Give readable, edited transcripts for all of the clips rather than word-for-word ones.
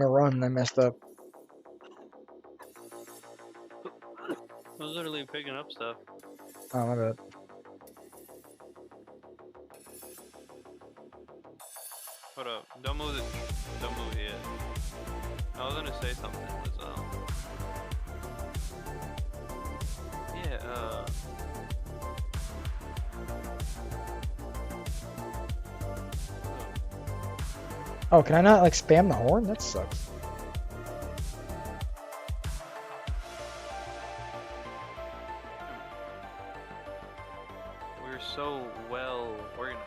A run, I messed up. I was literally picking up stuff. Oh, my bad. Hold up. Don't move it. Don't move it yet. I was gonna say something. Yeah, Oh, can I not, like, spam the horn? That sucks. we're so well organized.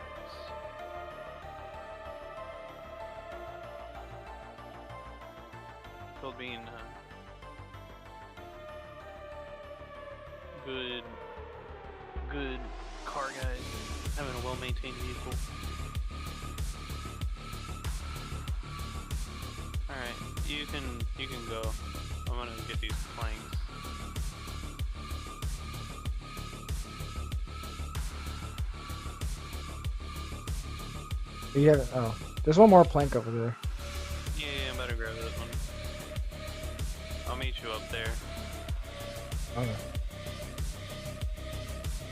Told being good car guys, having a well-maintained vehicle. All right, you can go. I'm gonna get these planks. You have oh, there's one more plank over there. Yeah, I better grab this one. I'll meet you up there. Okay.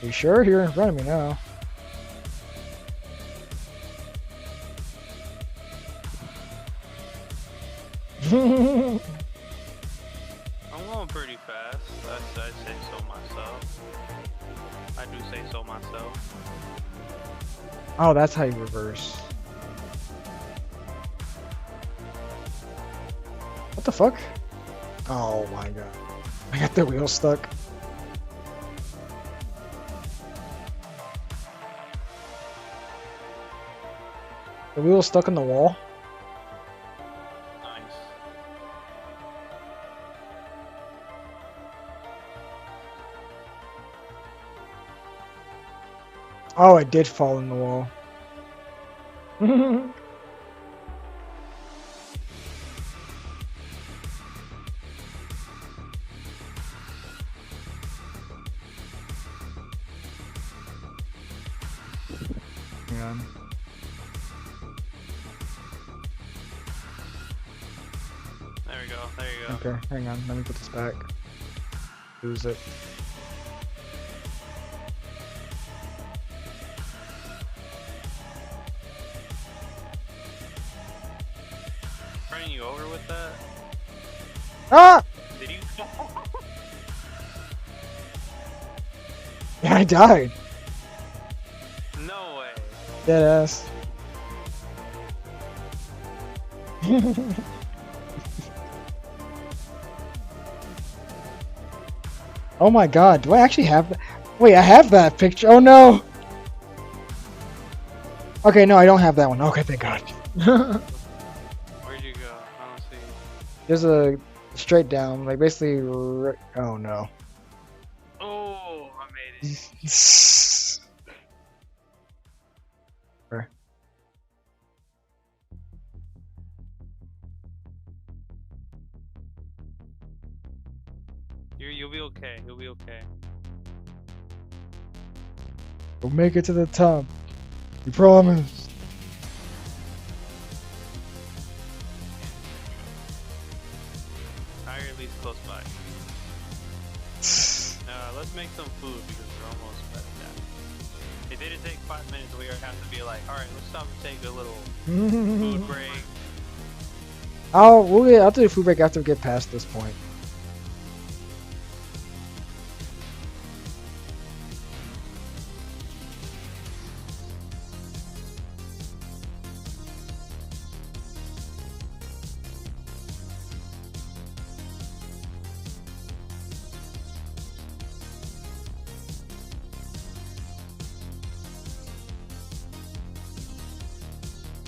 You sure? You're in front of me now. I'm going pretty fast. I say so myself. I do say so myself. Oh, that's how you reverse. What the fuck? Oh my god. I got the wheel stuck. The wheel's stuck in the wall. Nice. Oh, it did fall in the wall. Hang on. There we go. There you go. Okay, hang on. Let me put this back. Lose it. Running you over with that? Ah! Did you? Yeah, I died. No way. Dead ass. Oh my god, do I actually have that? Wait, I have that picture. Oh no! Okay, no, I don't have that one. Okay, thank god. Where'd you go? I don't see. There's a straight down, like basically. Oh no. Oh, I made it. Where? You'll be okay. You'll be okay. We'll make it to the top. We promise. Or at least close by. Let's make some food because we're almost at that. It didn't take 5 minutes. We have to be like, all right, let's stop and take a little food break. I'll do a food break after we get past this point.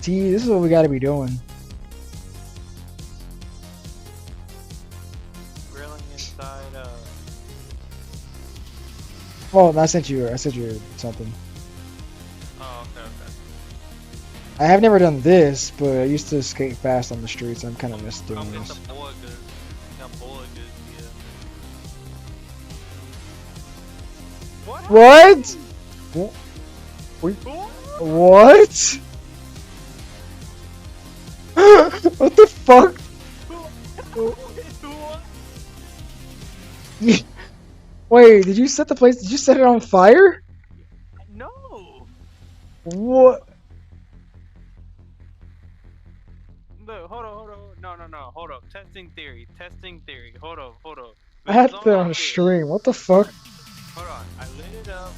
See, this is what we gotta be doing. Grilling inside. Well, I sent you something. Oh, okay. I have never done this, but I used to skate fast on the streets. I'm kind of missed doing Come get this. the boy good. That boy good, yeah. What? Wait, what? What the fuck? Wait, did you set the place? Did you set it on fire? No. What? Look, hold on. No. Hold up. Testing theory. Testing theory. Hold up. I This had is to all put it I on did. stream. What the fuck? Hold on. I lit it up.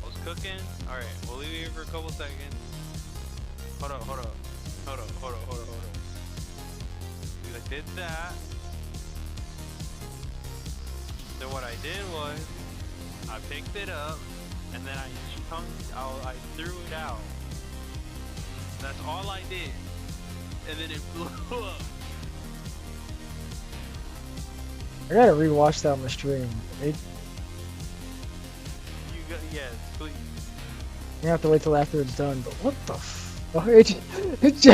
I was cooking. All right. We'll leave it here for a couple seconds. Hold up. Hold up. Because I did that. Then what I did was I picked it up and then I threw it out. That's all I did. And then it blew up. I gotta rewatch that on the stream. Yes, please. You have to wait till after it's done. But what the fuck? I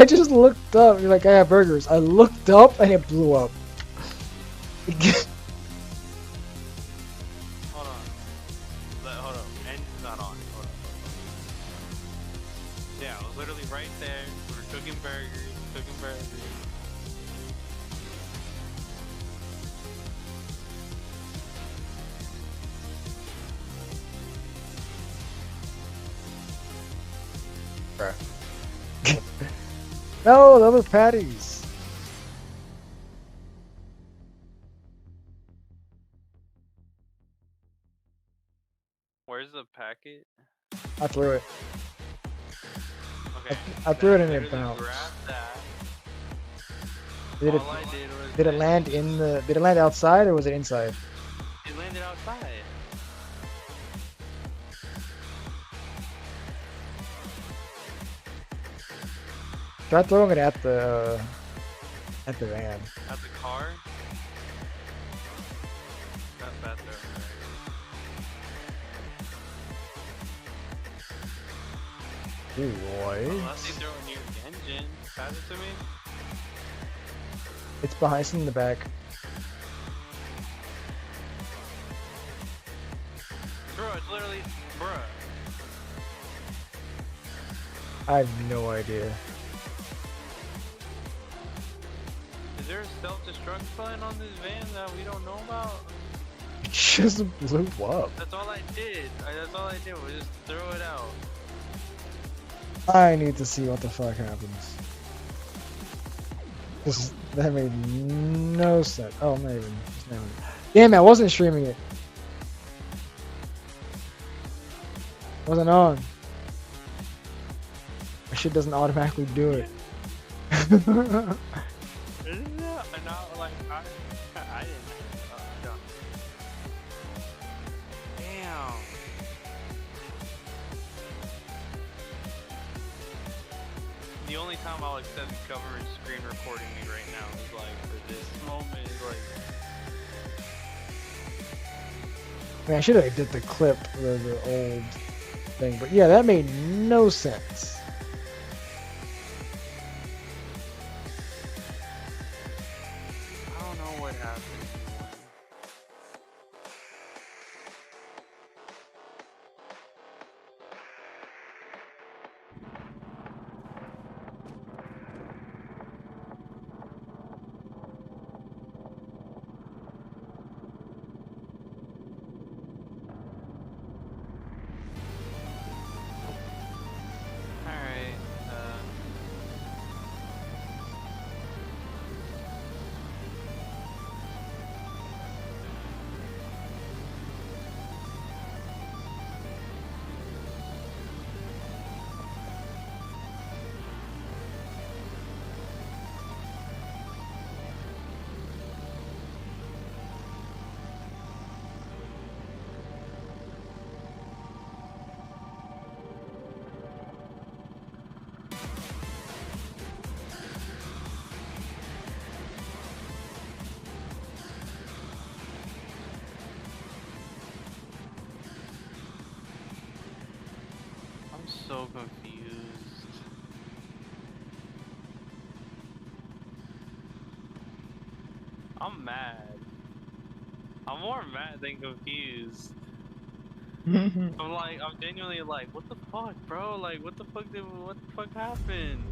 just looked up. You're like, I have burgers. I looked up and it blew up. Hold on. Hold on. Engine's not on. Hold on. Yeah, I was literally right there. We were cooking burgers. No, the other patties. Where's the packet? I threw it. Okay. I threw it and it literally bounced. grabbed that. Did it? All I did was Did it land in the? Did it land outside or was it inside? It landed outside. Try throwing it at the van. At the car? That's bad there. Unless you throw it near the engine. Pass it to me? It's behind. It's in the back. Bro, it's literally... Bruh. I have no idea. Is there a self-destruct button on this van that we don't know about? It just blew up. That's all I did. That's all I did was just throw it out. I need to see what the fuck happens. That made no sense. Oh, not even. Damn, I wasn't streaming it. Wasn't on. My shit doesn't automatically do it. Isn't that not like I didn't. Don't. Damn. The only time I'll accept cover is screen recording me right now is like for this moment is like. Man, I should have did the clip of the old thing, but yeah, that made no sense. I don't know what happened. Alright, I'm so confused. I'm mad. I'm more mad than confused. I'm genuinely like, what the fuck, bro? Like, what the fuck happened?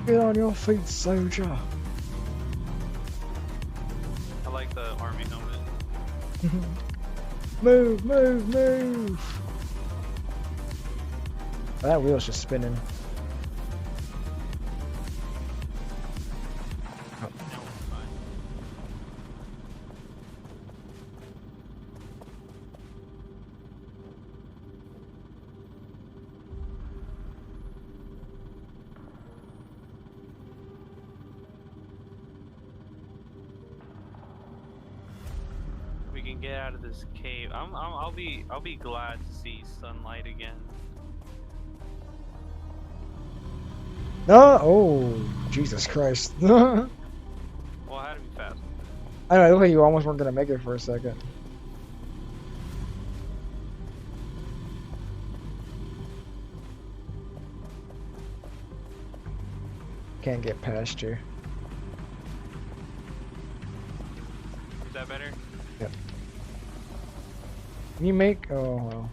Get on your feet, soldier. I like the army helmet. Move, move, move. That wheel's just spinning. No, it's fine. We can get out of this cave. I'll be glad to see sunlight again. No! Oh, Jesus Christ. I don't Well, I had to be fast. know, it looked like you almost weren't gonna make it for a second. Can't get past you. Is that better? Yep. Can you make? Oh well.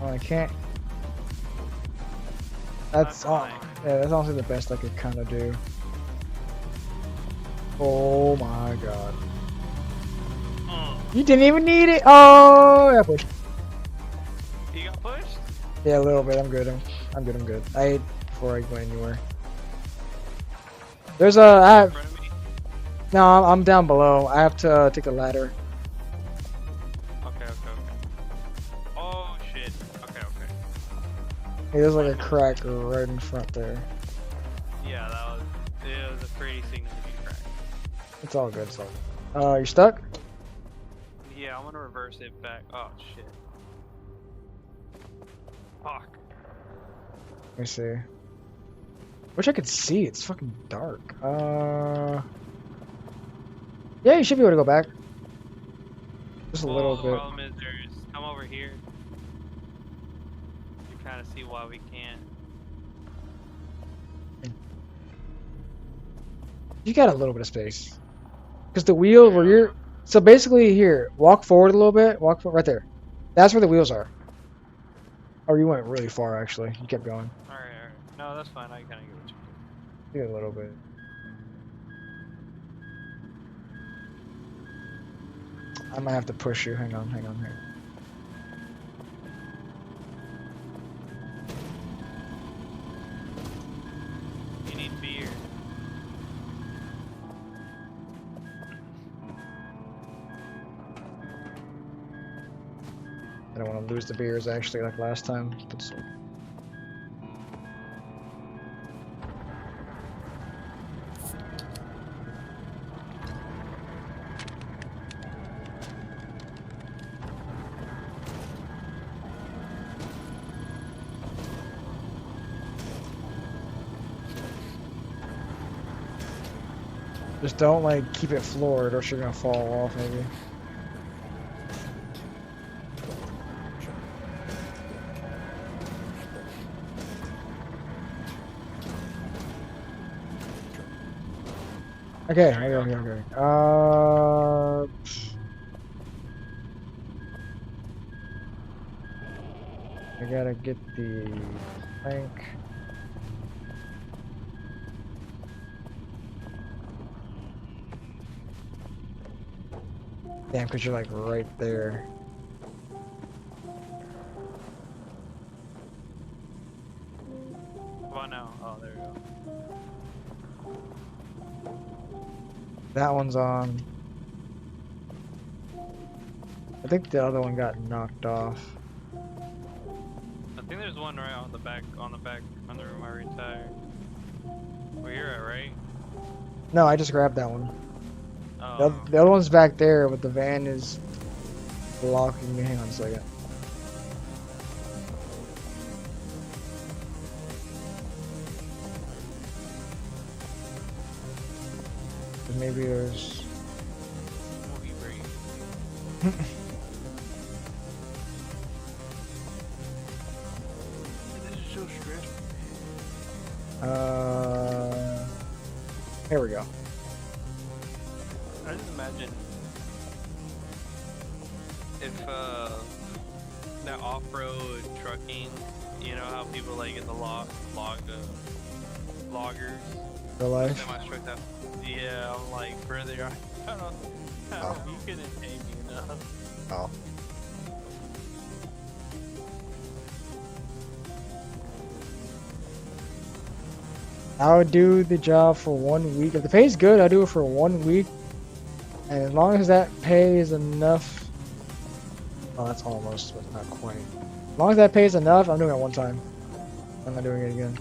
Oh, I can't. That's all. fine. Yeah, that's honestly the best I could kind of do. Oh my god. You didn't even need it. Oh, yeah, push. You got pushed? Yeah, a little bit. I'm good. I'm good. I'm good. I ate before I went anywhere. There's a. In front of me? No, I'm down below. I have to take the ladder. Okay. Oh shit. Okay. Hey, there's like a crack right in front there. Yeah, it was a pretty significant crack. It's all good. It's all good. You stuck? Yeah, I'm gonna reverse it back. Oh shit. Fuck. Let me see. Wish I could see. It's fucking dark. Yeah, you should be able to go back. Just a little The bit. problem is come over here. You kind of see why we can't. You got a little bit of space. Because the wheel where you're... So basically here, walk forward a little bit. Walk right there. That's where the wheels are. Oh, you went really far, actually. You kept going. Alright. No, that's fine. I kind of get what you Yeah, a little bit. I might have to push you. Hang on. You need beer. I don't want to lose the beers, actually, like last time. But just don't, like, keep it floored, or else you're gonna fall off, maybe. Okay. I gotta get the plank. Damn, because you're like right there. Come on now. Oh, there we go. That one's on. I think the other one got knocked off. I think there's one right on the back, under my rear tire. Where you're at, right? No, I just grabbed that one. Oh. The other one's back there, but the van is blocking me. Hang on a second. Maybe there's... Movie break. This is so stressful. Here we go. I just imagine if that off-road trucking, you know how people like in the loggers, Real life. semi truck that. Yeah, I'm like, brother, I don't. Oh. You couldn't pay me enough. Oh. I would do the job for 1 week. If the pay's good, I'll do it for 1 week. And as long as that pay is enough. Oh, that's almost, but not quite. As long as that pays enough, I'm doing it one time. I'm not doing it again.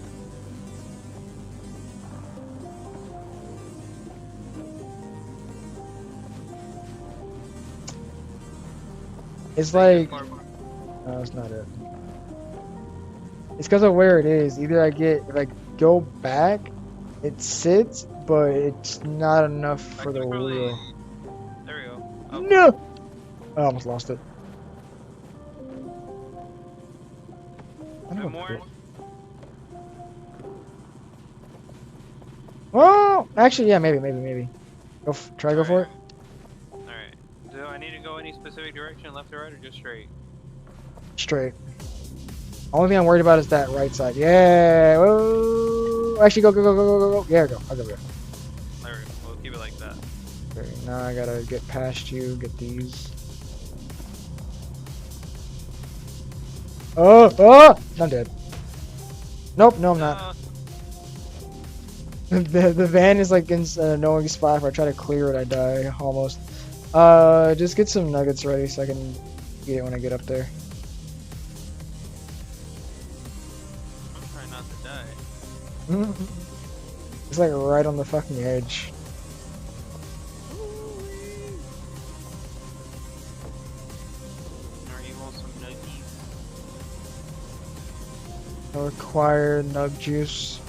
It's like, no, it's not it. It's because of where it is. Either I get, if I go back, it sits, but it's not enough for the wheel. There we go. Oh. No! I almost lost it. I don't know More. what- Oh! Actually, yeah, maybe. Go try to go for it. Alright. Do I need to go any specific direction, left or right, or just straight? Straight. Only thing I'm worried about is that right side. Yeah! Whoa. Actually, go. Yeah, go. I'll go there. There we go. We'll keep it like that. Okay, now I gotta get past you, get these. Oh! I'm dead. Nope, no, I'm not. The van is like in an annoying spot. If I try to clear it, I die almost. Just get some nuggets ready so I can get it when I get up there. I'm trying not to die. It's like right on the fucking edge. Alright, you want some nuggies? I require nug juice.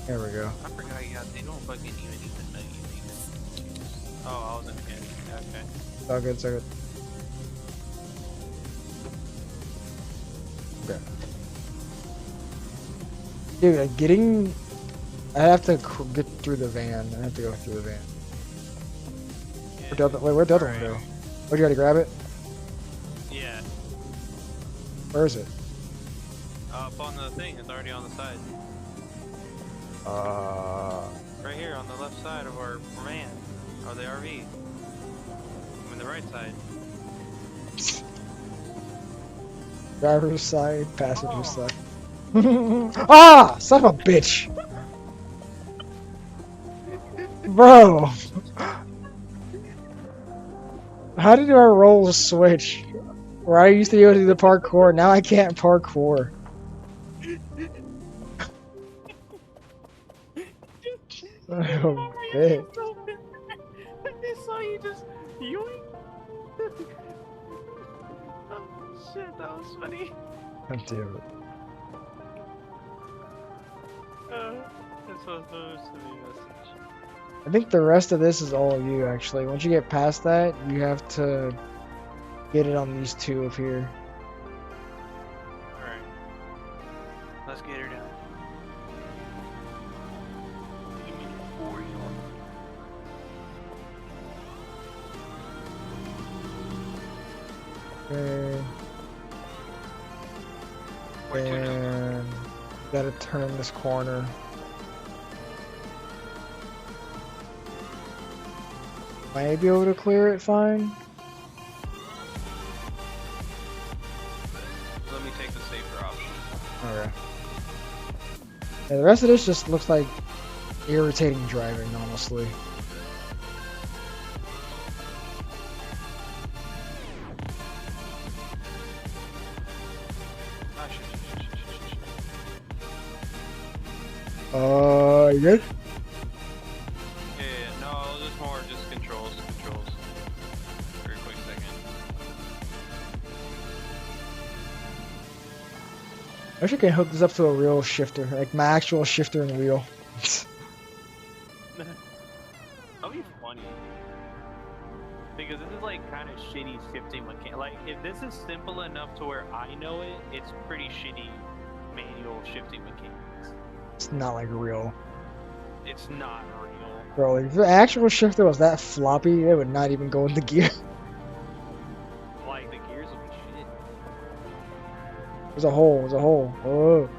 There we go. I forgot, yeah, they don't fucking even eat the nuggies. Oh, I was in the game. Okay. It's all good, it's all good. Okay. Dude, getting... I have to get through the van. I have to go through the van. Yeah. Where'd the other one go? Oh, you gotta grab it? Yeah. Where is it? Up on the thing, it's already on the side. Right here on the left side of our van, or the RV. I mean the right side. Driver's side, passenger side. Ah! Son of a bitch! Bro! How did our roles switch? Where I used to be able to do the parkour, now I can't parkour. Oh, bitch. I saw you just yoink. Oh shit, that was funny. God damn it. That's what was to me message. I think the rest of this is all you, actually. Once you get past that, you have to get it on these two up here. Alright. Let's get her done. Give me 40 on. Okay. And gotta turn this corner. Might be able to clear it fine. Let me take the safer option. Okay. Yeah, the rest of this just looks like irritating driving, honestly. Yes? Yeah, no, there's more just controls. For a quick second. I wish I could hook this up to a real shifter, like my actual shifter and wheel. That'll be funny. Because this is like kind of shitty shifting mechanic. Like, if this is simple enough to where I know it, it's pretty shitty manual shifting mechanics. It's not like real. It's not real. Bro, like, if the actual shifter was that floppy, it would not even go in the gear. Like, the gears will be shit. There's a hole. There's a hole. Oh.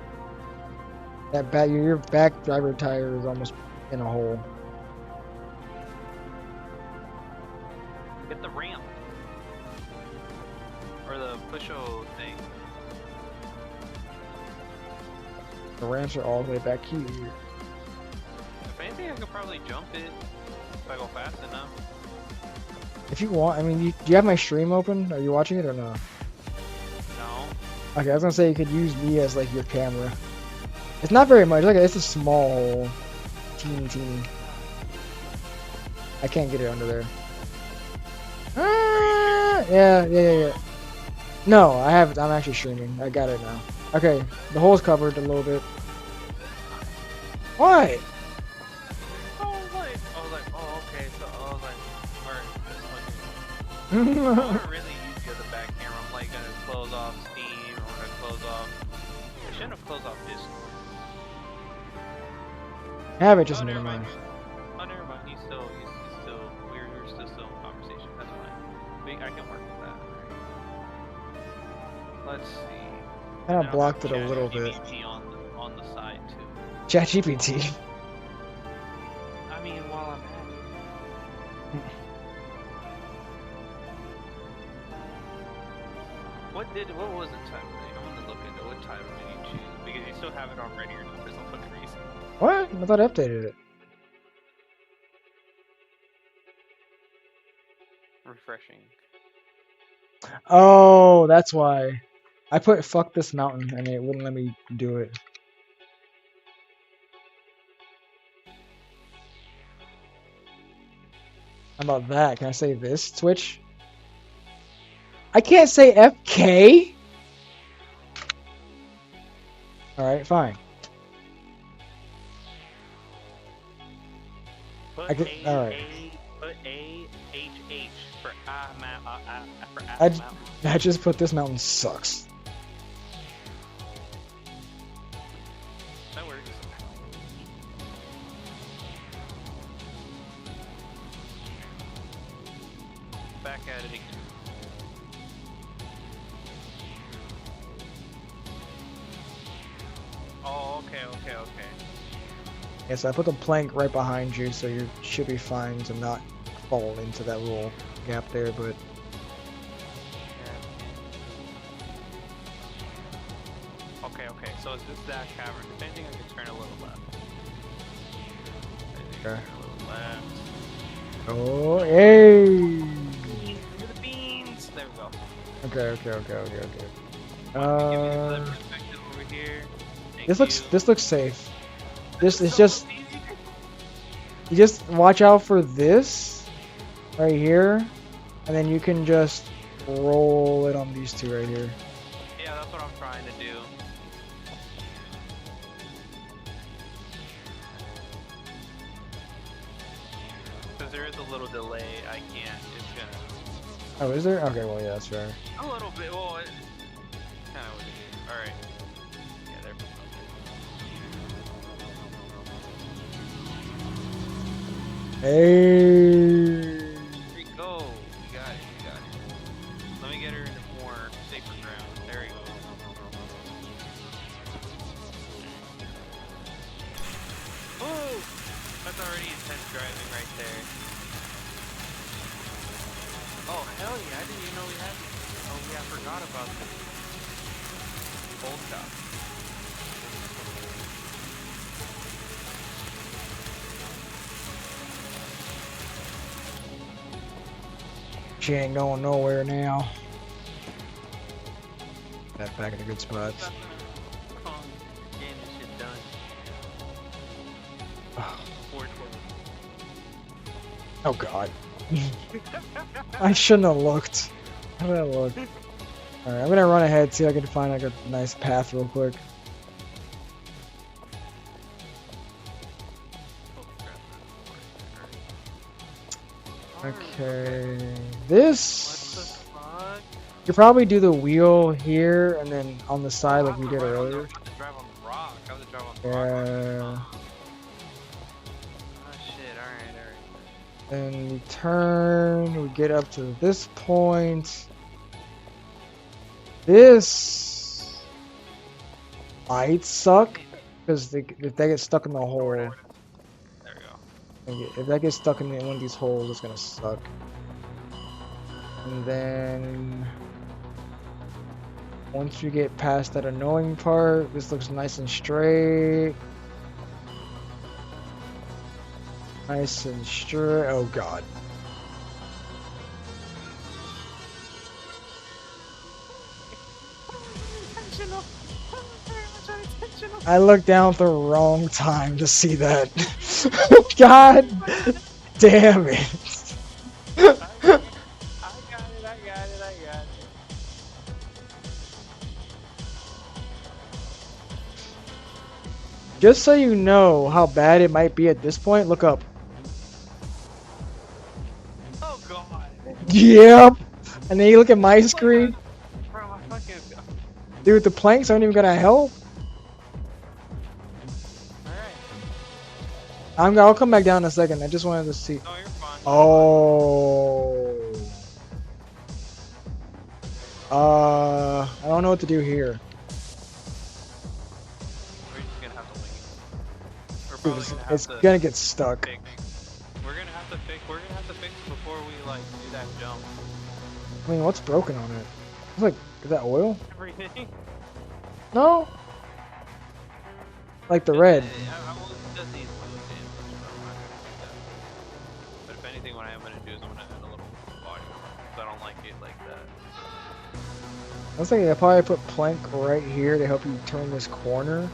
That back, your back driver tire is almost in a hole. Get the ramp. Or the push-o thing. The ramps are all the way back here. If anything, I could probably jump it if I go fast enough. If you want, I mean, do you have my stream open? Are you watching it or no? No. Okay, I was gonna say you could use me as like your camera. It's not very much. Like it's a small hole, teeny. I can't get it under there. Ah, yeah. No, I have. I'm actually streaming. I got it now. Okay, the hole's covered a little bit. What? I was like, oh, okay. So I was like, alright, this one. I want to really use the other back camera. I'm like gonna close off Steam. I'm gonna close off. I shouldn't have closed off Discord. Have it just Oh, never minimized. mind. Oh, never mind. He's still, we're still in conversation. That's fine. I can work with that. Let's see. Kind And of blocked it a I'll have little bit. ChatGPT on the side too. ChatGPT. I mean, while I'm at it. What was the title? I'm gonna look into what title did you choose because you still have it already or not for some fucking reason. What? I thought I updated it. Refreshing. Oh, that's why. I put fuck this mountain and it wouldn't let me do it. How about that? Can I say this, Twitch? I can't say FK? Alright, fine. Put I could- alright. Put A-H-H for I mountain. I just put this mountain sucks. That works. Back at it again. Oh, okay. Yes, I put the plank right behind you, so you should be fine to not fall into that little gap there, but Okay, so it's this dash cavern. If anything, I can turn a little left. Okay. A little left. oh, hey! Look at the beans! There we go. Okay. Give me the Uh, perspective over here. Thank this looks safe. This is So just easy. you just watch out for this right here, and then you can just roll it on these two right here. Yeah, that's what I'm trying to do. Because there is a little delay, I can't. It's gonna. Oh, is there? Okay, well, yeah, that's fair. A little bit. Well, it kind of what it is. All right. Yeah, there we go. Hey! There we go. We got it. Let me get her into more safer ground. There you go. Oh! That's already intense driving right there. Oh, hell yeah. I didn't even know we had this. Oh, yeah, I forgot about this. Old shop. She ain't going nowhere now. Back in a good spot. Getting this shit done. 420. Oh god. I shouldn't have looked. How did I look? Alright, I'm gonna run ahead, see if I can find like a nice path real quick. Okay. What This the fuck? you probably do the wheel here and then on the side like we did I was earlier. about to drive on the rock. I was drive on the rock. Yeah. Then we turn, we get up to this point. This might suck because if they get stuck in the hole, There we go. if that gets stuck in one of these holes, it's gonna suck. And then once you get past that annoying part, this looks nice and straight. Nice and straight. Oh god. I looked down at the wrong time to see that. God damn it. I got it. I got it. Just so you know how bad it might be at this point, look up. Oh god. Yep. And then you look at my screen. Bro, I fucking. Dude, the planks aren't even gonna help. Alright. I'll come back down in a second. I just wanted to see. No, you're fine. Oh. I don't know what to do here. We're just gonna have to wing it. We're Dude, probably gonna have it's to gonna get stuck. fix. We're gonna have to fix before we like do that jump. I mean, what's broken on it? It's like, is that oil? Everything. No. Like the red. It does need fluid damage, but I'm not gonna do that. But if anything, what I am gonna do is I'm gonna add a little body because I don't like it like that. I was thinking I probably put plank right here to help you turn this corner.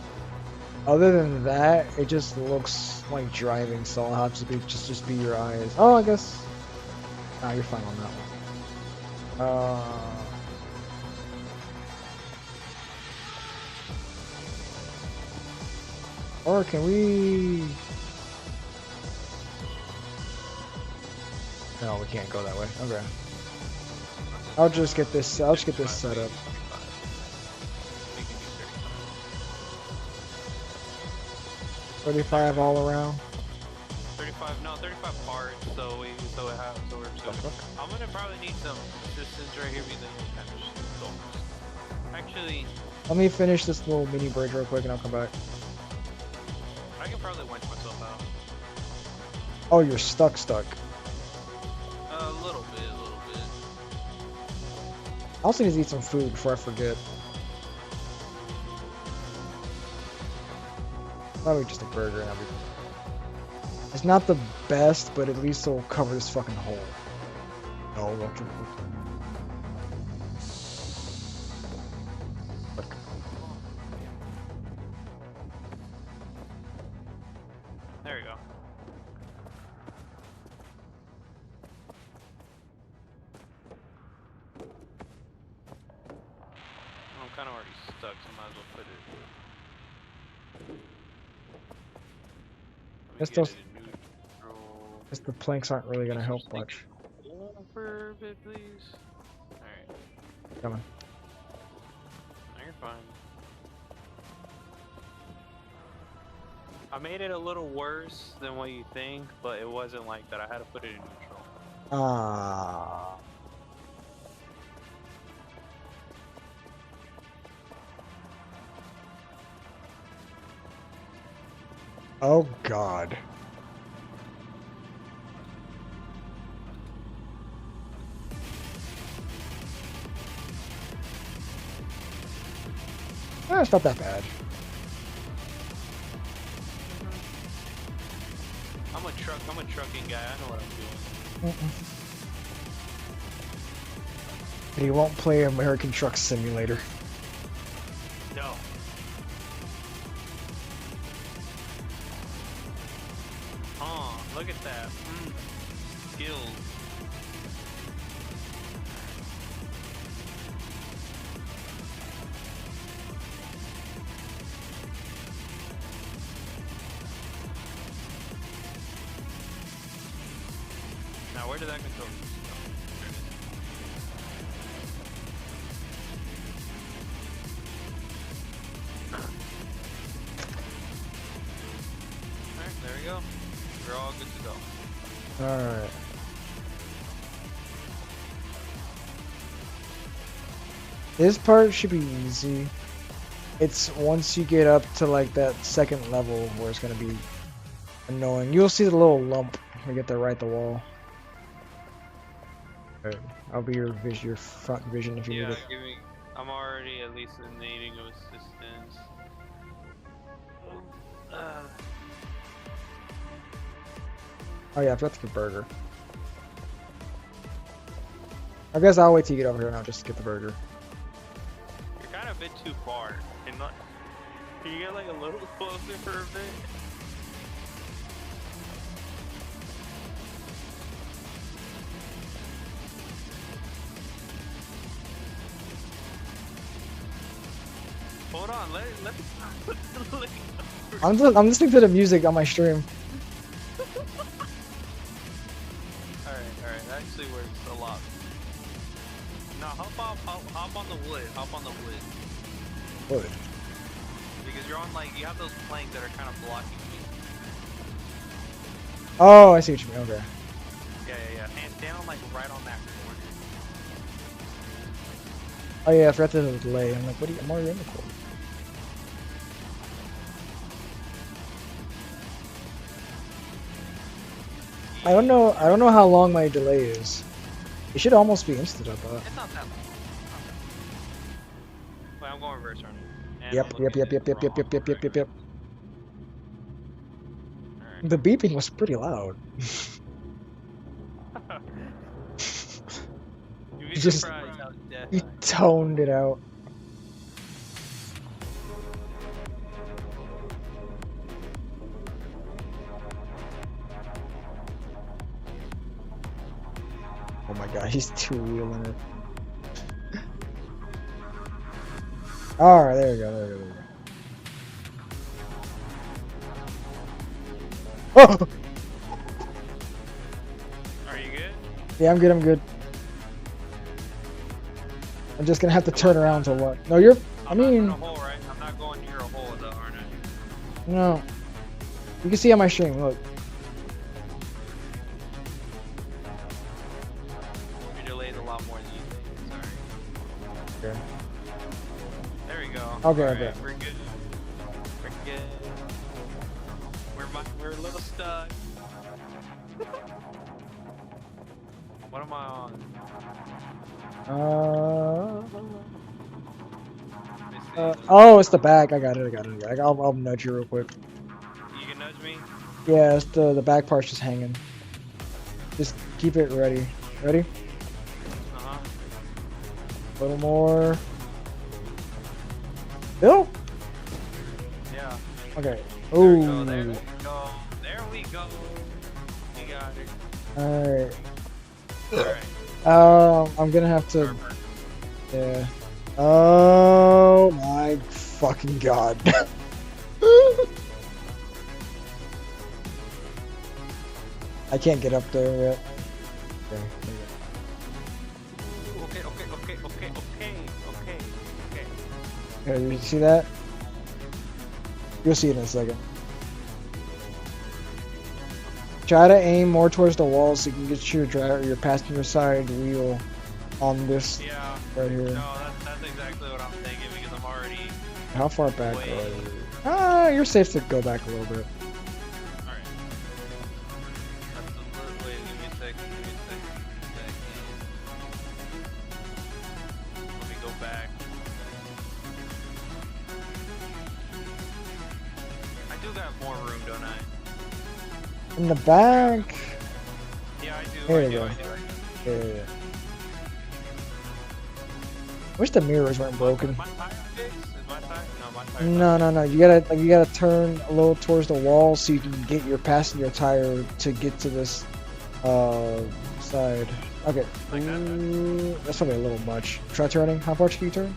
Other than that, it just looks like driving, so I'll have to just be your eyes. Oh, I guess. Nah, you're fine on that one. Or can we? No, we can't go that way. Okay. I'll just get this set up. We can do 35 all around. 35. No, 35 parts. So we're. I'm gonna probably need some assistance right here because I kind of don't. Actually, Let me finish this little mini bridge real quick and I'll come back. I can probably winch myself out. Oh, you're stuck. A little bit. I also need to eat some food before I forget. Probably just a burger and everything. It's not the best, but at least it'll cover this fucking hole. No, won't you? There we go. I'm kind of already stuck, so I might as well put it. Let me Guess get those- it in neutral. Guess the planks aren't really gonna help much. Over a bit, please. Alright. Coming. No, you're fine. I made it a little worse than what you think, but it wasn't like that. I had to put it in neutral. Ah. Oh God. It's not that bad. I'm a trucking guy. I know what I'm doing. But he won't play American Truck Simulator. No. Look at that. Skills. Now, where did that control? There it is. Alright, there we go. We're all good to go. Alright. This part should be easy. It's once you get up to like that second level where it's gonna be annoying. You'll see the little lump when you get there right at the wall. Alright, I'll be your front vision if you need Yeah, it. give me. I'm already at least in needing of assistance. Oh yeah, I forgot to get burger. I guess I'll wait till you get over here and I'll just get the burger. You're kind of a bit too far. Can you get like a little closer for a bit? Hold on, let me. I'm listening to the music on my stream. Alright, that actually works a lot. Now hop on the wood, Wood. because you're on like, you have those planks that are kind of blocking you. Oh, I see what you mean. Okay. Yeah. Hands down, like right on that corner. Oh yeah, I forgot the delay. I'm like, what are you? I'm already in the corner. I don't know how long my delay is. It should almost be instant, I thought. It's not that long. Wait, I'm going reverse running. And Yep. I'm looking at the wrong Alright. The beeping was pretty loud. You'd be Just- surprised how deaf You I am. toned it out. Oh my god, he's two-wheeling it. Alright, there we go. Oh! Are you good? Yeah, I'm good. I'm just gonna have to turn around to what? No, you're... I'm not in a hole, right? I'm not going near a hole though, aren't I? No. You can see on my stream, look. You're delayed a lot more than you think. Sorry. Okay. There we go. Okay, Alright, okay. we're good. We're a little stuck. What am I on? Let me see. Oh, it's the back. I got it. I'll nudge you real quick. You can nudge me? Yeah, it's the back part's just hanging. Just keep it ready. Ready? Uh-huh. A little more. Bill? Yeah. Okay. There we go, Ooh. there we go. There we go. You got it. Alright. Alright. I'm gonna have to. Perfect. Yeah. Oh my fucking god. I can't get up there yet. Okay. Here, you see that? You'll see it in a second. Try to aim more towards the wall so you can get your passenger side wheel on this Yeah. right here. No, that's exactly what I'm thinking because I'm already. How far back Wait. are you? Ah, you're safe to go back a little bit. Alright. That's a little. Wait, give me a second. Let me go back. I do got more room, don't I? In the back. Yeah, I do. There I you do. go. I do. Yeah. Wish the mirrors weren't broken. My tire fixed? Is my tire? No, my tire. No. You gotta turn a little towards the wall so you can get your passenger tire to get to this side. Okay. Like that? That's probably a little much. Try turning. How far can you turn?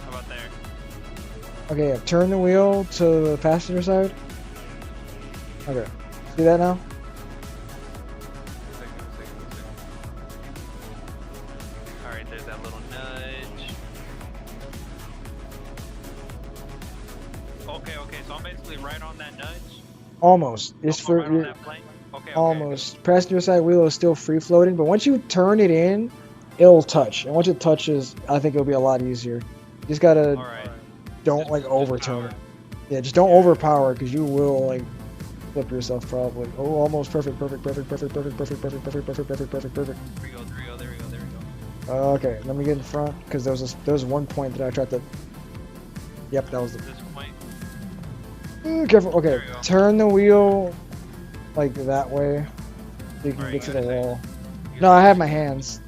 How about there? Okay, yeah. Turn the wheel to the passenger side. Okay. See that now? Second. Alright, there's that little nudge. Okay, so I'm basically right on that nudge. Almost. It's I'm for right on your, that plane. Okay. Almost. Passenger side wheel is still free floating, but once you turn it in, it'll touch. And once it touches, I think it'll be a lot easier. You just gotta Alright. don't like overturn it. power. Yeah, just don't Yeah. overpower because you will like flip yourself probably. Oh, almost perfect. There we go. Okay, let me get in front because there was one point that I tried to. Yep, that was the. This point. Ooh, careful. Okay, There we go. turn the wheel like that way so you can Alright, get to you the gotta say- wall. you No, gotta I say- have my hands.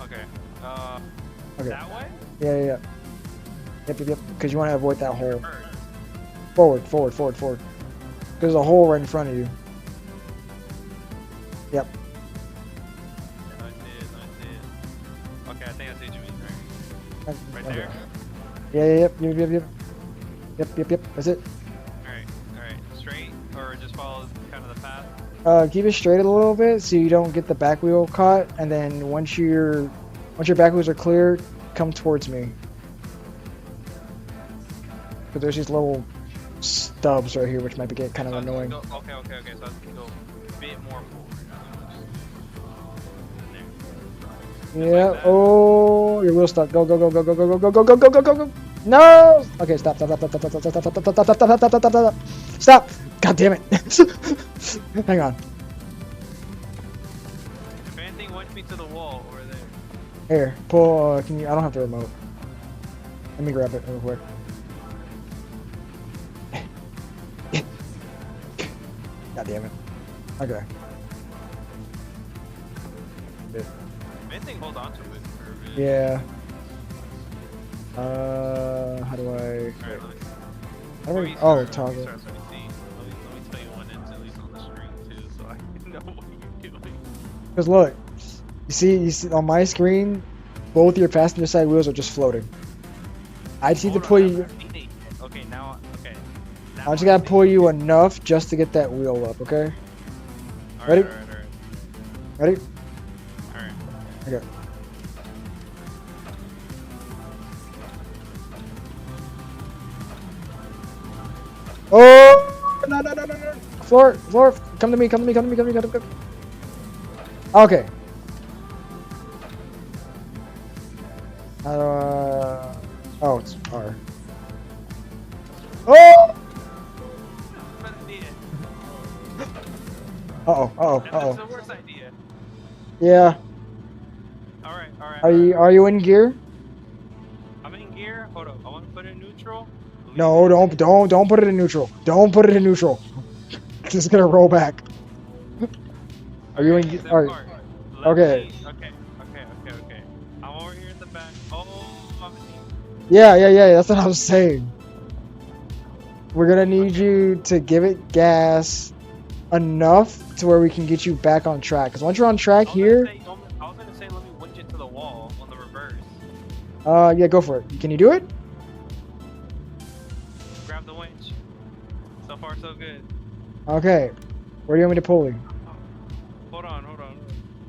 Okay. Okay. That way? Yeah. Yep. Because you want to avoid that hole. First. Forward. There's a hole right in front of you. Yep. I see it. Okay, I think I see what you mean. Right Okay. there? Yep. That's it. Alright. Straight, or just follow kind of the path? Keep it straight a little bit so you don't get the back wheel caught, and then once your back wheels are clear, come towards me. But there's these little stubs right here which might get kind of annoying. Okay. So I can go a bit more forward. There. Yeah. like that. Oh, your wheel stuck. Go. No. Okay, stop. Stop. God damn it. Hang on. If anything went me to the wall over there. Here, pull. Can you? I don't have the remote. Let me grab it real quick. God damn it. Okay. If anything, hold on to it for a bit. Yeah. How do I? Alright, I let don't me even- start, oh, let me toggle. start so we see. Let me tell you when it's at least on the screen too, so I know what you're doing. Because look, you see on my screen, both your passenger side wheels are just floating. I just need to Hold pull on, you. I haven't seen it yet. Okay, now. I just gotta pull you enough just to get that wheel up. Okay. Ready? Alright. Ready? Alright. Okay. Oh no! Floor, come to me. Okay. Oh, it's R. Oh! Bad idea. Uh-oh. That's the worst idea. Yeah. Alright. Are you in gear? I'm in gear. Hold up. I want to put it in neutral. No, don't put it in neutral. Don't put it in neutral. It's just gonna roll back. Are you in? Alright, Are okay. Okay. I'm over here in the back. Oh, I'm in Yeah. That's what I was saying. We're gonna need you to give it gas enough to where we can get you back on track. Because once you're on track here, I was gonna say let me winch it to the wall on the reverse. yeah, go for it. Can you do it? Grab the winch. So far, so good. Okay. Where do you want me to pull you? Hold on.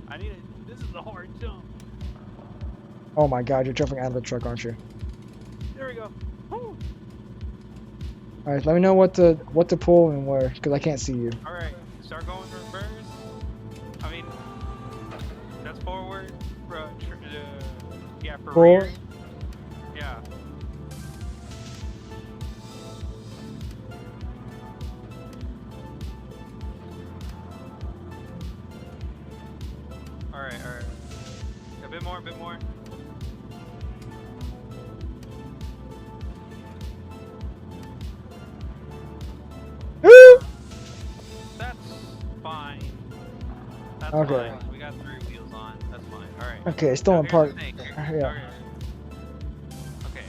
I need it. This is a hard jump. Oh my God, you're jumping out of the truck, aren't you? There we go. Woo. All right, let me know what to pull and where, because I can't see you. All right, start going reverse. I mean, that's forward. Yeah, for Forward. rear. Yeah. All right. A bit more. Woo! That's fine. That's Okay. fine. We got 3 wheels on. That's fine. All right. Okay, still Now in here's park. the thing. Yeah. Okay.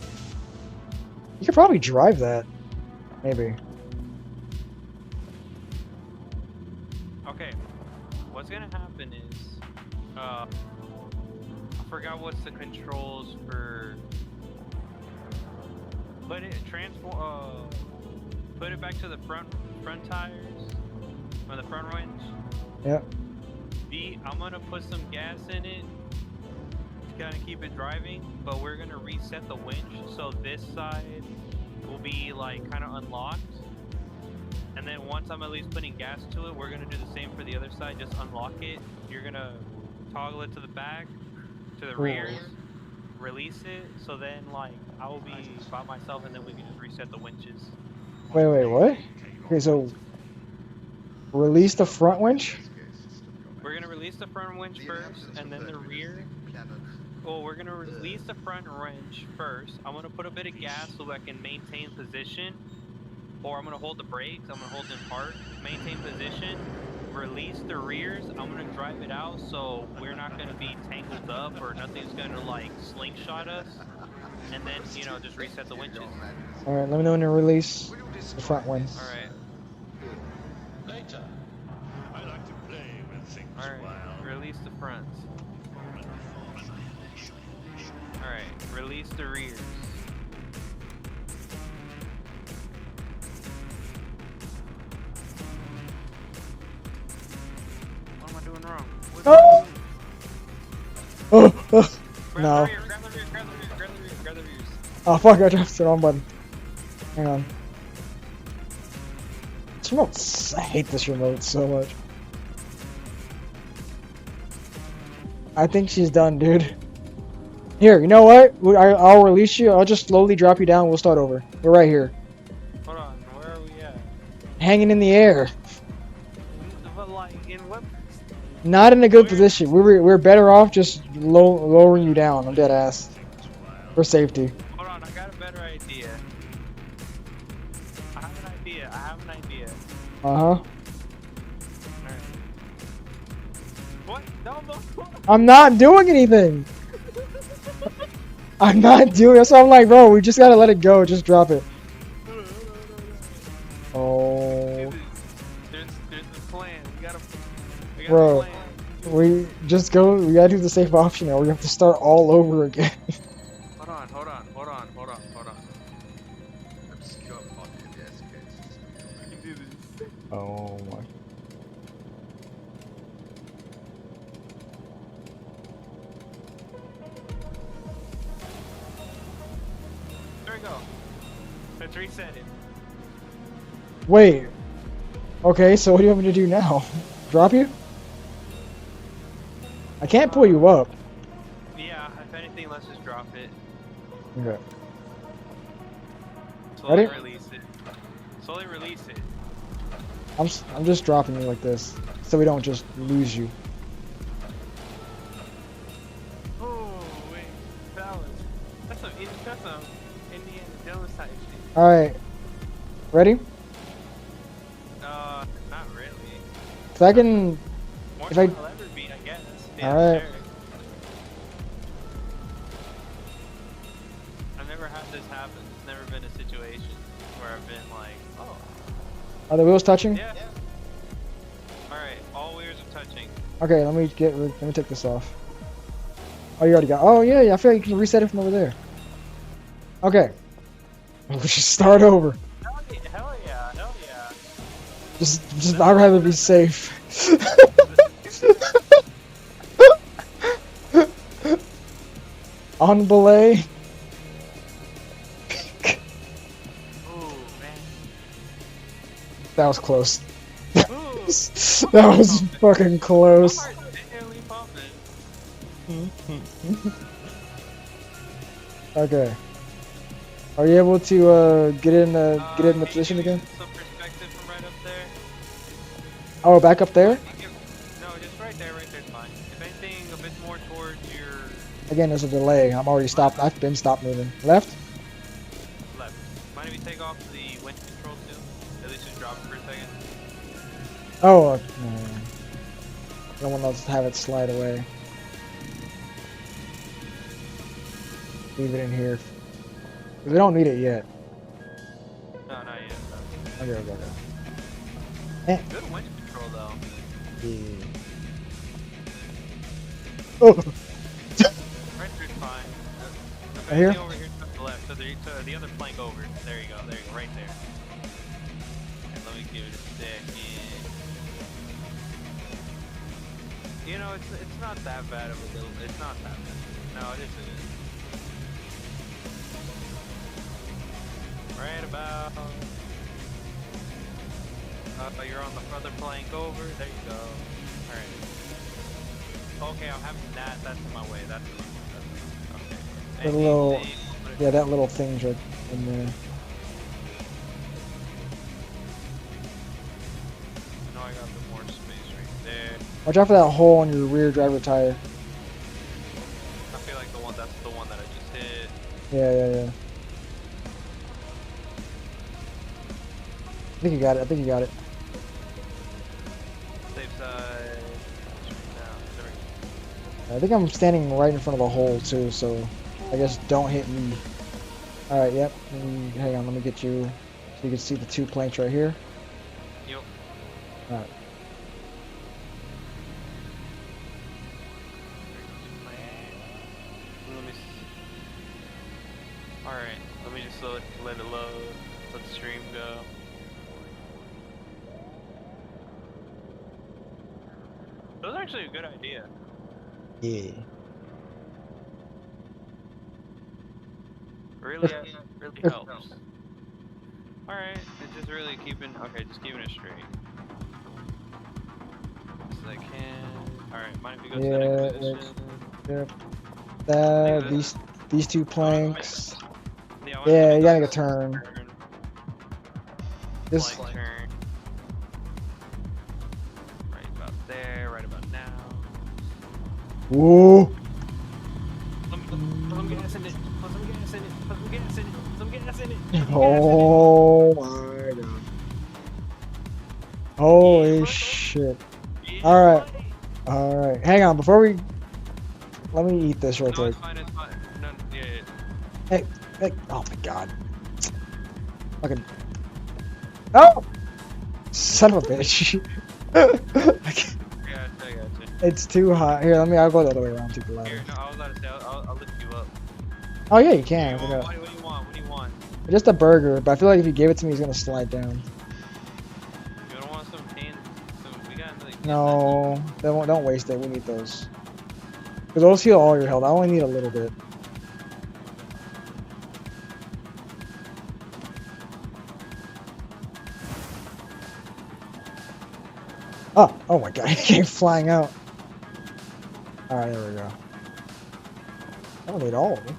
You could probably drive that, maybe. Okay. What's gonna happen is, I forgot what's the controls for. Put it back to the front tires, or the front winch. Yep. I'm gonna put some gas in it to kind of keep it driving, but we're gonna reset the winch so this side will be like kind of unlocked, and And then once I'm at least putting gas to it, we're gonna do the same for the other side. Just unlock it. You're gonna toggle it to the back, to the rears, release it. So then, like, I will be by myself, and then we can just reset the winches. Wait, what? Okay, so release the front winch? We're gonna release the front winch first, and then the rear. Well, we're gonna release the front wrench first. I'm gonna put a bit of gas so I can maintain position, or I'm gonna hold the brakes. I'm gonna hold in park, maintain position, release the rears. I'm gonna drive it out so we're not gonna be tangled up or nothing's gonna like slingshot us. And then just reset the winches. All right, let me know when to release the front one. All right. Later. I like to play with things All right. Release the fronts. All right. Release the rears. What am I doing wrong? Oh! Oh! No. Grab the rears. Oh fuck! I dropped the wrong button. Hang on. This remote. I hate this remote so much. I think she's done, dude. Here, you know what? I'll release you. I'll just slowly drop you down. We'll start over. We're right here, Hold on. Where are we at? hanging in the air. But like, in what? Not in a good position. We're better off just lowering you down. I'm dead ass. For safety. Hold on. I got a better idea. I have an idea. Uh huh. Alright. What? No. I'm not doing anything. I'm not doing. That's why I'm like, bro. We just gotta let it go. Just drop it. Oh. There's a plan. We got Bro. a plan. We just go. We gotta do the safe option now. We have to start all over again. Hold on. Obscure pocket, yes, okay. We can do this. Oh my. There we go. Let's reset it. Wait. Okay, so what do you want me to do now? Drop you? I can't pull you up. Yeah, if anything, let's just drop it. Okay. Slowly Ready? release it. Slowly release it. I'm just dropping you like this, so we don't just lose you. Oh, wait. That's some Indiana Jones type shit. All right. Ready? Not really. If I can. More If than I- I'll ever be, I guess. Alright. Sure. I've never had this happen. It's never been a situation where I've been like, oh, Are the wheels touching? yeah. Alright, all wheels are touching. Okay, let me take this off. Oh, you already got. Oh yeah, I feel like you can reset it from over there. Okay. We should start over. Hell yeah. Just I'd rather be safe. On belay. Ooh, man. That was close. Ooh. That was fucking close. My heart's barely pumping. Okay. Are you able to get in the Can you position give me again? Some perspective from right up there. Oh, back up there? No, just right there's fine. If anything, a bit more towards your Again, there's a delay. I'm already stopped. I've been stopped moving. Left? left. Mind if you take off the wind control too? At least just drop it for a second. Oh, I don't want to have it slide away. Leave it in here. We don't need it yet. No, not yet. Okay. Good wind control though. Yeah. Oh! Right there's fine. The Right here? over here to the left, to the other flank over. There you go, right there. And let me give it a second. You know, it's not that bad of a little. It's not that bad. No, it isn't. Right about. You're on the further plank over. There you go. Alright. Okay, I'm having that. That's in my way. That's okay. The little, yeah, that little thing's right in there. No, I got a bit more space right there. Watch out for that hole on your rear driver tire. I feel like that's the one that I just hit. Yeah. I think you got it. Safe side. I think I'm standing right in front of a hole too, so I guess don't hit me. Alright, yep. Hang on, let me get you so you can see the 2 planks right here. Yep. Alright. Alright, let me just let it load. Let the stream go. That was actually a good idea. Yeah. Really helps. Alright, it's just really keeping it straight. Best as I can. Alright, mind if you go to the next position? Yep. These 2 planks. Yeah, you gotta make a turn. This. Flank turn. Right about there, right about now. Whoa. Put some gas in it. Put some gas in it. Put some gas in it. Put some gas in it. Oh my god. Holy shit. Alright. Alright. Hang on, before we... Let me eat this right No, there. it's fine, it's fine. No, yeah. Hey, oh my god. Fucking... Oh! Son of a bitch. I got you. It's too hot. Here, I'll go the other way around to the ladder. Here, no, I was about to say, I'll lift you up. Oh yeah, you can. What do you want? What do you want? Just a burger, but I feel like if you gave it to me, he's gonna slide down. You don't want some pain? We got like... No, don't waste it. We need those. Because those heal all your health. I only need a little bit. Oh my god, he came flying out. Alright, there we go. I don't need all of them.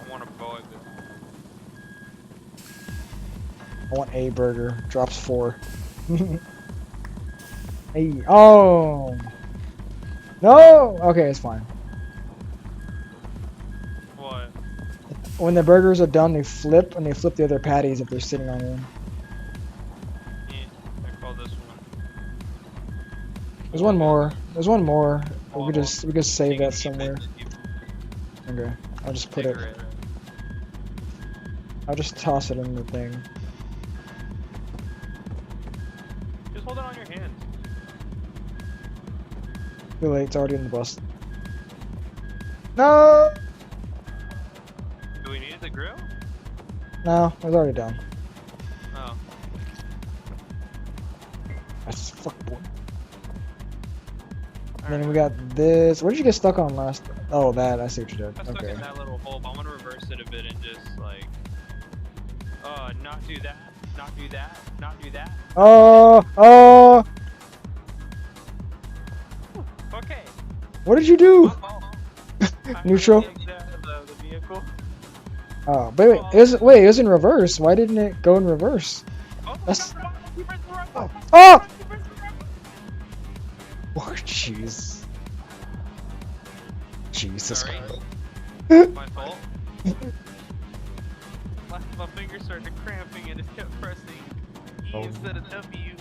I want a bug. I want a burger. Drops 4. Hey, oh! No! Okay, it's fine. What? When the burgers are done, they flip, and they flip the other patties if they're sitting on one. I call this one. There's one more. There's one more. We could save that somewhere. Okay, I'll just put it. I'll just toss it in the thing. Just hold it on your hands. Too late. It's already in the bus. No. Do we need the grill? No, it's already done. Oh. That's fuck boy. And then we got this. What did you get stuck on last? Oh, that. I see what you did. I stuck Okay. in that little hole, but I'm gonna reverse it a bit and just like, not do that, not do that, not do that. Oh. Okay. What did you do? Neutral? The vehicle. Oh, wait. It was in reverse. Why didn't it go in reverse? That's. Oh! Oh, jeez. Jesus Sorry. Christ. My fault. My finger started cramping and it kept pressing E instead of W.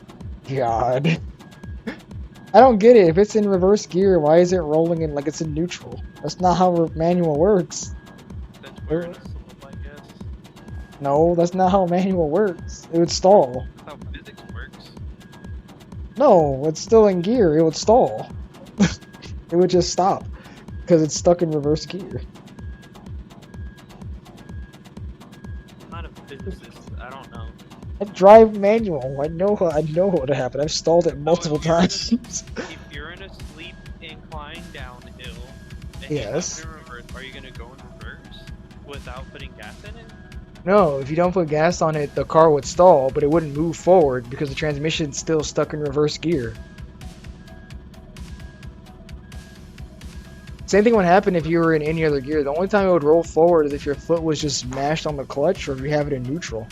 God. I don't get it. If it's in reverse gear, why is it rolling in like it's in neutral? That's not how manual works. That's where it's I guess. No, that's not how manual works. It would stall. That's how physics works. No, it's still in gear. It would stall. It would just stop because it's stuck in reverse gear. I'm not a physicist. I don't know. I drive manual. I know what happened. I've stalled it multiple times. If you're in a steep incline downhill and Yes. you have to reverse, are you gonna go in reverse without putting gas in it? No, if you don't put gas on it, the car would stall, but it wouldn't move forward because the transmission's still stuck in reverse gear. Same thing would happen if you were in any other gear. The only time it would roll forward is if your foot was just mashed on the clutch or if you have it in neutral.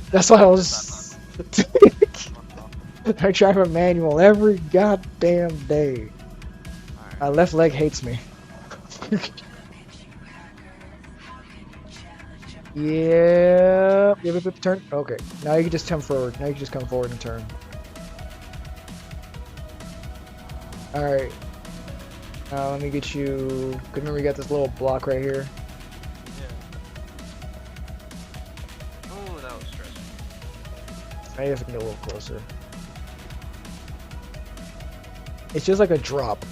That's why I was... I drive a manual every goddamn day. My left leg hates me. Yeah. Yep, turn. Okay. Now you can just come forward. Now you can just come forward and turn. Alright. Let me get you... Cause remember we got this little block right here. Yeah. Oh, that was stressful. I guess I can get a little closer. It's just like a drop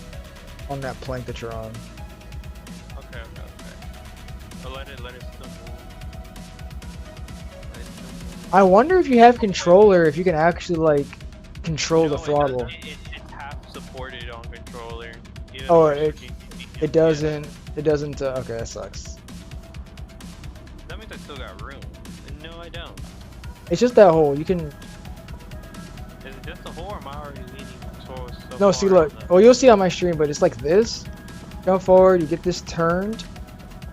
on that plank that you're on. Okay. But let it still move. I wonder if you have controller, if you can actually like control the throttle. It's half supported on controller. Oh, it doesn't. It doesn't. Okay, that sucks. That means I still got room. No, I don't. It's just that hole. You can. Is it just a hole, or am I already leaning towards? No, see, look. Well, you'll see on my stream, but it's like this. Go forward. You get this turned.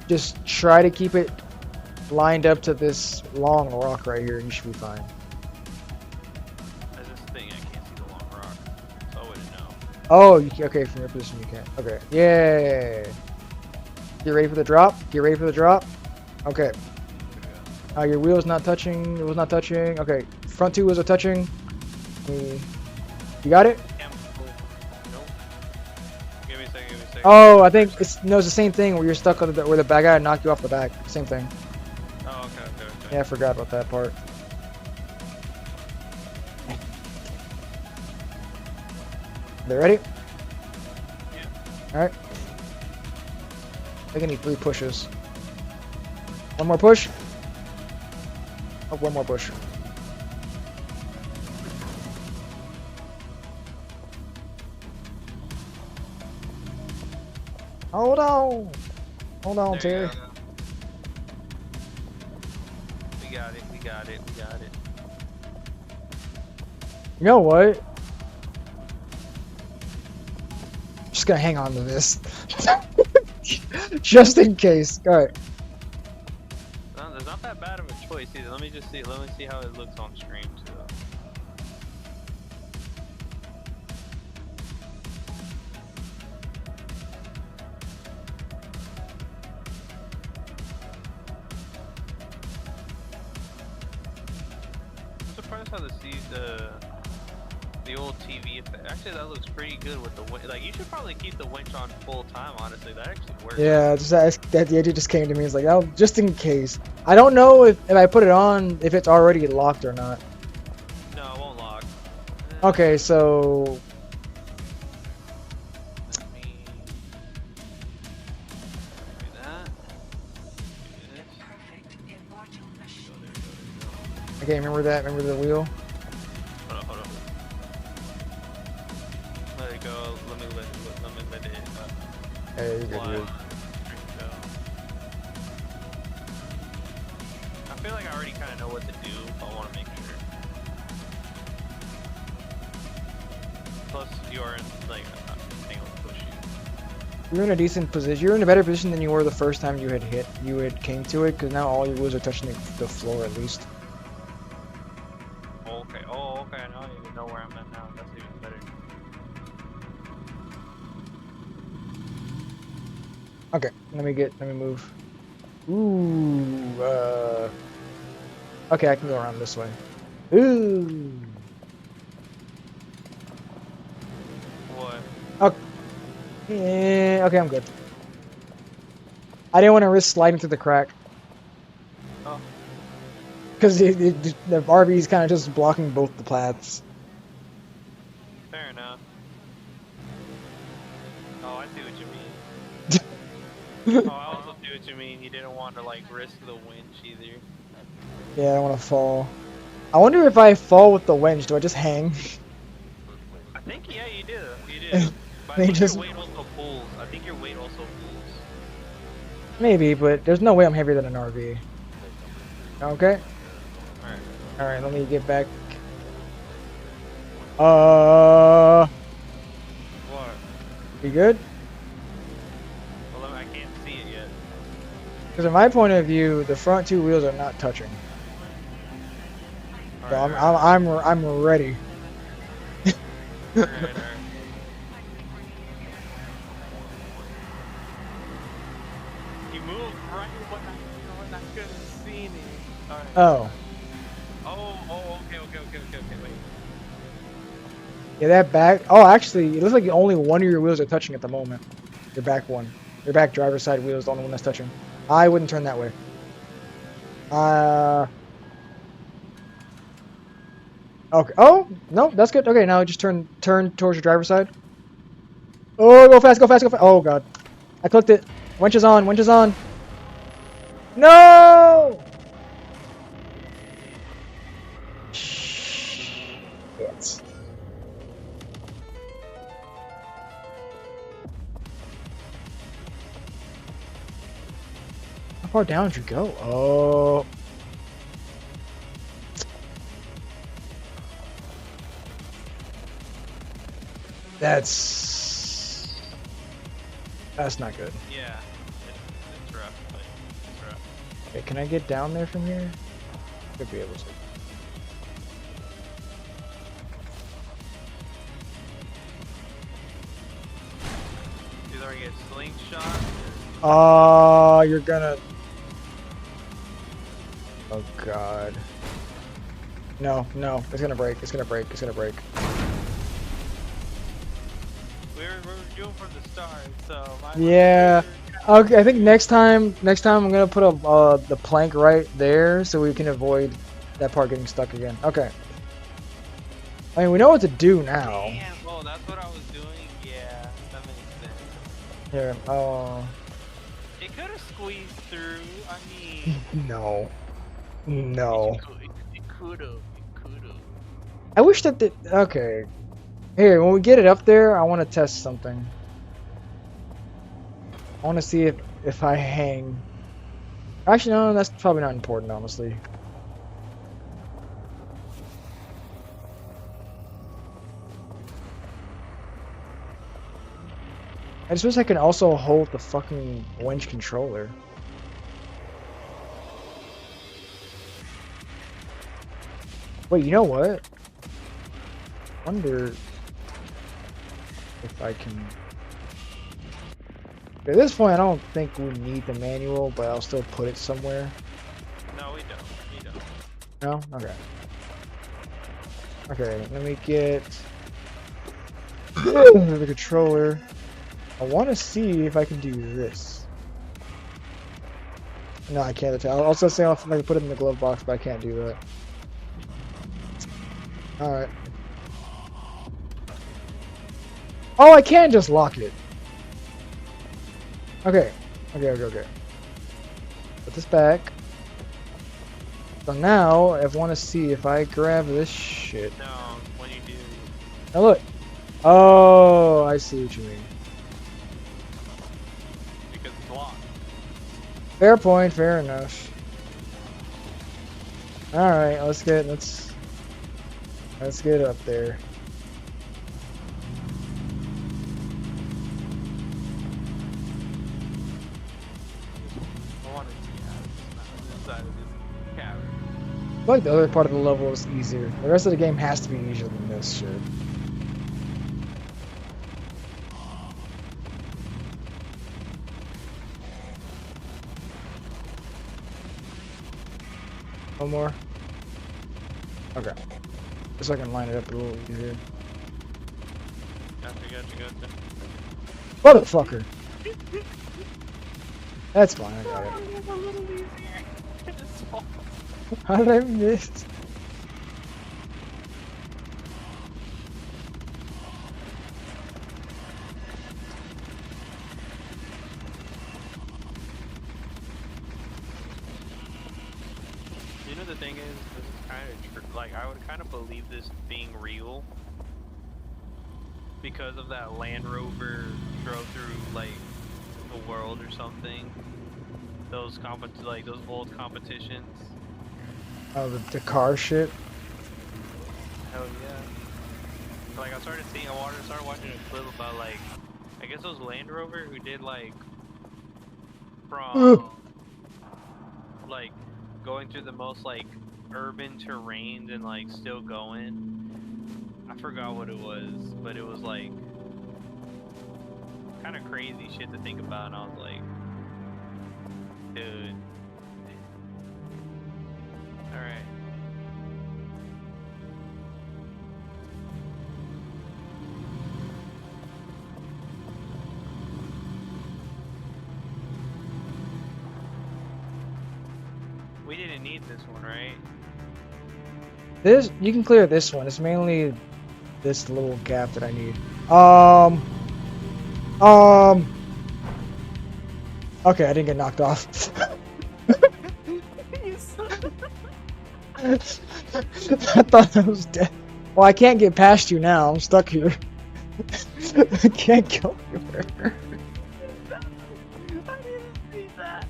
Just try to keep it lined up to this long rock right here, and you should be fine. As this thing, I can't see the long rock, so I wouldn't know. Oh, you can, okay. From your position, you can. Okay. Yay. Get ready for the drop. Get ready for the drop. Okay. Your wheel's not touching. It was not touching. Okay. Front two wheels are touching. You got it? Nope. Give me a second. Oh, I think it's no, it's the same thing where you're stuck on where the bad guy knocked you off the back. Same thing. Oh, okay. Yeah, I forgot about that part. They ready? Yeah. Alright. I think I need 3 pushes. One more push. Oh, one more push. Hold on. Hold on, Terry. We got it. You know what? Just gonna hang on to this. Just in case. Alright. No, there's not that bad of a choice either. Let me see how it looks on stream too. I'm surprised how the old TV effect. Actually, that looks pretty good with the winch. Like, you should probably keep the winch on full time. Honestly, that actually works. Yeah, just that the idea just came to me. It's like, oh, just in case. I don't know if I put it on, if it's already locked or not. No, it won't lock. Okay, so Let me do that. Do this. okay, remember that? Remember the wheel? Hold on. Let it go. Let me let it. Hey, you're good, Fly. you're good. Go. I feel like I already kind of know what to do. But I want to make sure. Plus, you are in like a thing will push you. You're in a decent position. You're in a better position than you were the first time you had came to it, because now all your wheels are touching the floor at least. Okay. Oh, okay. Now I even know where I'm at now. That's even better. Okay, let me move. Ooh, okay, I can go around this way. Ooh. What? Okay, okay, I'm good. I didn't want to risk sliding through the crack. Oh. Because the RV is kind of just blocking both the paths. Fair enough. Oh, I see what you mean. Oh, I also see what you mean. You didn't want to like risk the winch either. Yeah, I don't want to fall. I wonder if I fall with the winch, do I just hang? I think yeah, you do. You do. But I think your weight also pulls. I think your weight also pulls. Maybe, but there's no way I'm heavier than an RV. Okay. Alright. All right. Let me get back. Uh, What? you good? Well, I can't see it yet. Because in my point of view, the front two wheels are not touching. So Alright, I'm ready. alright. He moved right when I could have seen it. Alright. Oh, Okay, wait. yeah, that back. Oh, actually, it looks like only one of your wheels are touching at the moment. Your back one. Your back driver's side wheel is the only one that's touching. I wouldn't turn that way. Okay. Oh, no, that's good. Okay, now just turn towards your driver's side. Oh, go fast, go fast, go fast. Oh god. I clicked it. Winch is on, winch is on. No! Shit. How far down did you go? Oh. That's not good. Yeah. It's rough, but it's rough. Okay, can I get down there from here? Could be able to. Either I get slingshot You're gonna. Oh god. No, no, it's gonna break. It's gonna break. It's gonna break. we were doing from the start, so Yeah. Okay, I think next time I'm gonna put a the plank right there so we can avoid that part getting stuck again. Okay. I mean, we know what to do now. Damn, oh, that's what I was doing? Yeah, that makes sense. Here. Oh. It could have squeezed through, I mean... No. No. It could have. I wish that the okay. Here, when we get it up there, I want to test something. I want to see if I hang. Actually, no, that's probably not important, honestly. I just wish I could also hold the fucking winch controller. Wait, you know what? Wonder if I can. At this point, I don't think we need the manual, but I'll still put it somewhere. No, we don't. We don't. No? Okay. Okay, let me get the controller. I want to see if I can do this. No, I can't. I'll also say if I can put it in the glove box, but I can't do that. Alright. Oh, I can just lock it. Okay. Okay. Put this back. So now, I want to see if I grab this shit. No, when you do... Now look. Oh, I see what you mean. Because it's locked. Fair point, fair enough. Alright, let's get up there. I want to see how it's not inside of this cavern. I feel like the other part of the level is easier. The rest of the game has to be easier than this shit. One more. Okay. Just so I can line it up a little easier. Gotcha. Motherfucker! That's fine, I got it. A little easier. It's all... How did I miss? You know, the thing is, this is kind of like, I would kind of believe this being real because of that Land Rover drove through like the world or something. Those those old competitions. Oh, the car shit. Hell yeah. Like I started watching a clip about like, I guess it was Land Rover who did like from like going through the most like urban terrains and like still going. I forgot what it was, but it was like kind of crazy shit to think about, and I was like, dude. Alright. We didn't need this one, right? This you can clear this one. It's mainly this little gap that I need. Okay, I didn't get knocked off. I thought I was dead. Well, I can't get past you now. I'm stuck here. I can't go anywhere. I didn't see that.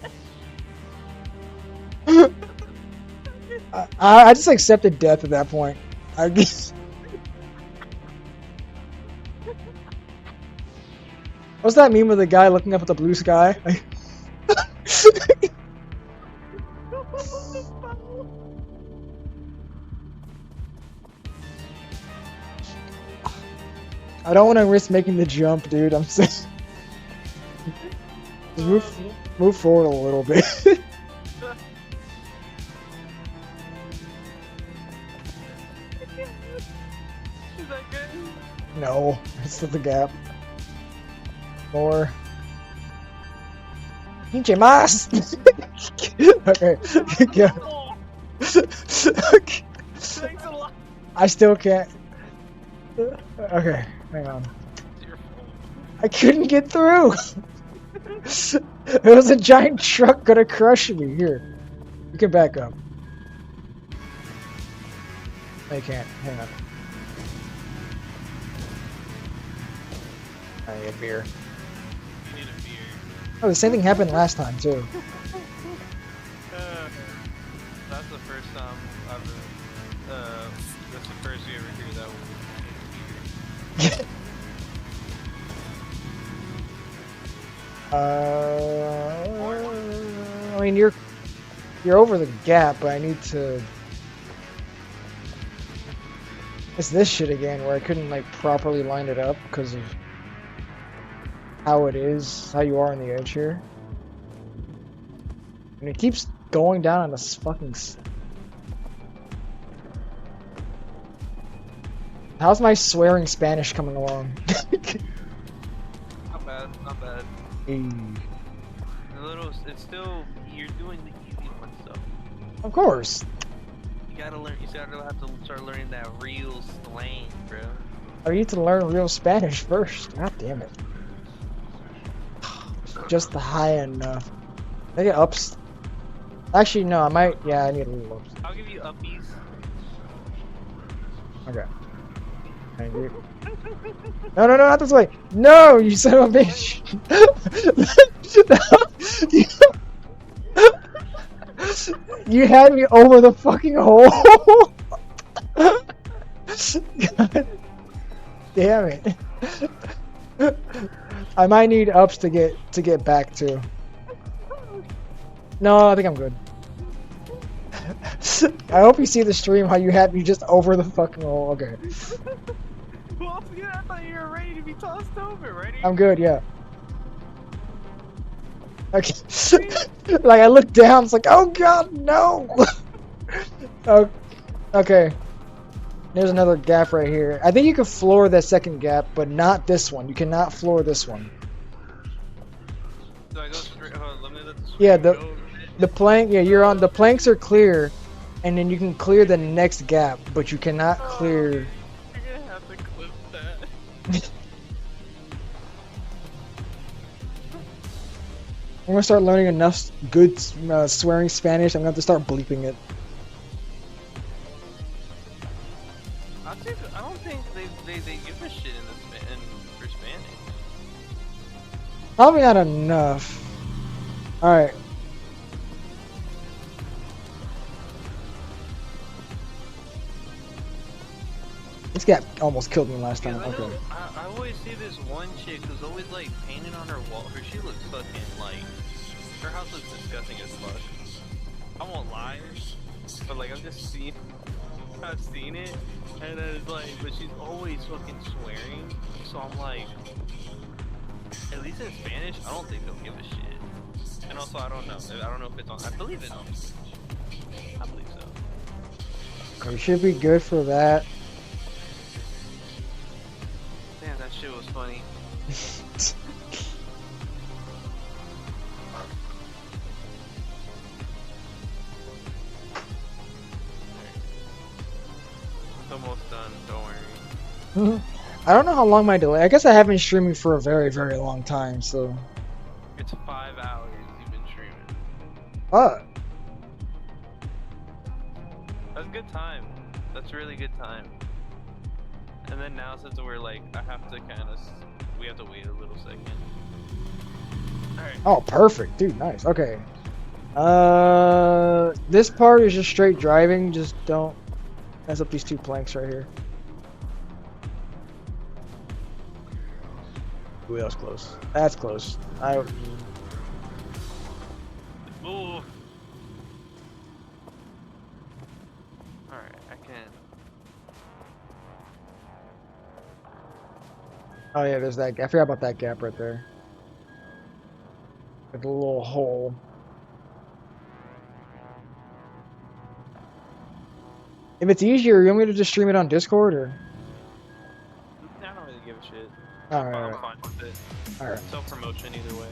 I just accepted death at that point. I guess. What's that meme of the guy looking up at the blue sky? I don't want to risk making the jump, dude. I'm saying. Just move forward a little bit. Is that good? No, it's still the gap. More. Pinche más. Okay. Yeah. Okay. Thanks a lot. I still can't. Okay, hang on. It's your fault. I couldn't get through. There was a giant truck gonna crush me. Here, you can back up. I can't. Hang on. I need a beer. You need a beer. Oh, the same thing happened last time too. That's the first time I've that's the first you ever hear that one. I mean you're over the gap, but I need to. It's this shit again where I couldn't like properly line it up because of how it is, how you are on the edge here. And it keeps going down on this fucking. How's my swearing Spanish coming along? Not bad, not bad. Hey. It's still, you're doing the easy one stuff. Of course. You gotta have to start learning that real slang, bro. I need to learn real Spanish first. God damn it. Just the high enough. I get ups. Actually, no, I might. Yeah, I need a little ups. I'll give you uppies. Okay. Thank you. No, not this way. No, you son of a bitch. You had me over the fucking hole. God damn it. I might need ups to get back to. No, I think I'm good. I hope you see the stream how you had me just over the fucking hole. Okay. Well, yeah, I thought you were ready to be tossed over. Ready? I'm good, yeah. Okay. Like I looked down, it's like, oh god, no. Oh, okay. There's another gap right here. I think you can floor that second gap, but not this one. You cannot floor this one. Do I go straight? Hold on, let me let the Yeah, go. the plank. Yeah, you're on. The planks are clear, and then you can clear the next gap, but you cannot clear. You're gonna have to clip that. I'm gonna start learning enough good swearing Spanish. I'm gonna have to start bleeping it. I don't think they give a shit for Spanish. Probably not enough. All right. This guy almost killed me last time. Because I know, Okay. I always see this one chick who's always like painting on her wall. She looks fucking like, her house looks disgusting as fuck. I won't lie, but like I've seen it, and then it's like, but she's always fucking swearing. So I'm like, at least in Spanish, I don't think they'll give a shit. And also, I don't know if it's on. I believe it's on Switch. I believe so. We should be good for that. Damn, that shit was funny. It's almost done. Don't worry. I don't know how long my delay. I guess I have been streaming for a very, very long time. So. It's 5 hours you've been streaming. That's good time. That's really good time. And then now since we're like, we have to wait a little second. Alright. Oh, perfect, dude. Nice. Okay. This part is just straight driving. Just don't mess up these two planks right here. Ooh, that was close. That's close. Ooh. Alright, I can. Oh yeah, there's that. I forgot about that gap right there. Like a little hole. If it's easier, you want me to just stream it on Discord or? I don't really give a shit. Alright, I'm alright. fine with it. Alright. Self-promotion either way.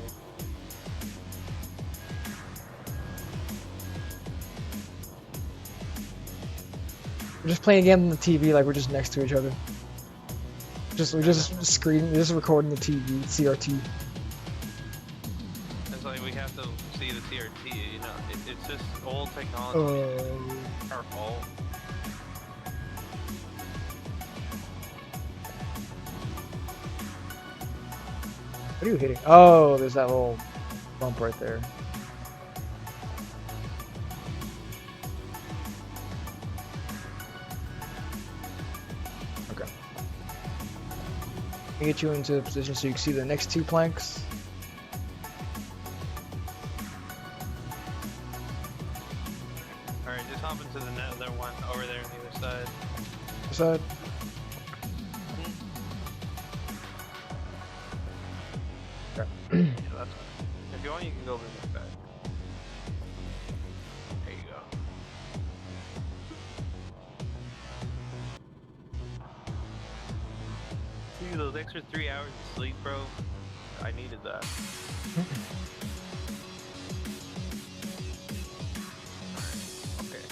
We're just playing a game on the TV like we're just next to each other. We're just recording the TV, CRT. It's like we have to see the CRT, you know. It's just old technology. Our fault. What are you hitting? Oh, there's that little bump right there. Okay. Get you into a position so you can see the next two planks. Alright, just hop into the other one over there on the other side. Side. Okay. Yeah, that's fine. If you want, you can go over this back. There you go. Dude, those extra 3 hours of sleep, bro. I needed that. Okay.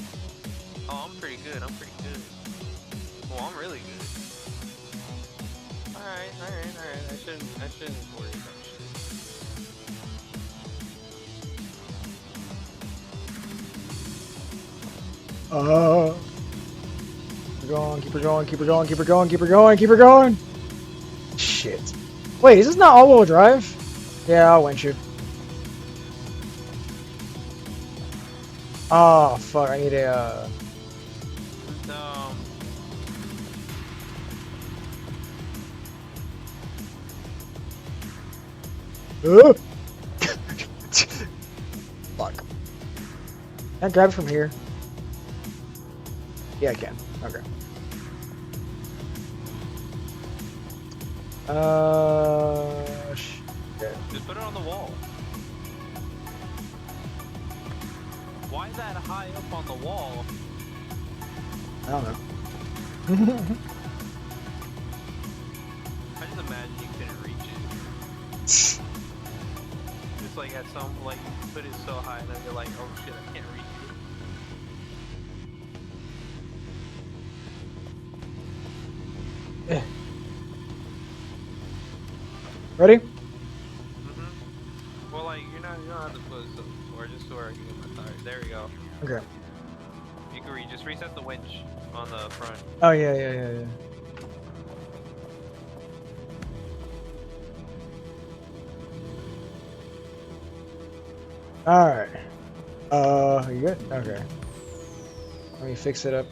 Oh, I'm pretty good. I'm pretty good. Well, I'm really good. Alright. I shouldn't worry about shit. Keep her going. Shit. Wait, is this not all-wheel drive? Yeah, I'll winch you. Oh, fuck, I need a, No. Fuck. Can I grab it from here? Yeah, I can. Okay. Shit. Just put it on the wall. Why that high up on the wall? I don't know. I just imagine you couldn't reach it. Just like at some, like you put it so high and then you're like, oh shit, I can't reach it. Ready? Well, like you don't have to put it so, or just so I can get my tires. There we go. Okay. You can just reset the winch on the front. Oh, yeah. Alright. You good? Okay. Let me fix it up.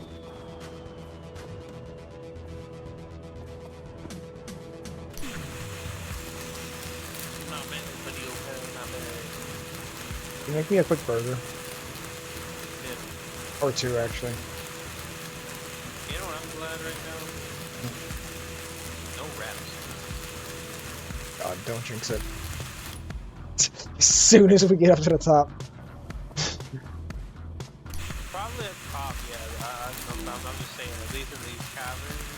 you make me a quick burger? Yeah. Or two, actually. You know what I'm glad right now? No raps. God, don't jinx it. As soon as we get up to the top. Probably at the top, yeah. I'm just saying, at least in these caverns.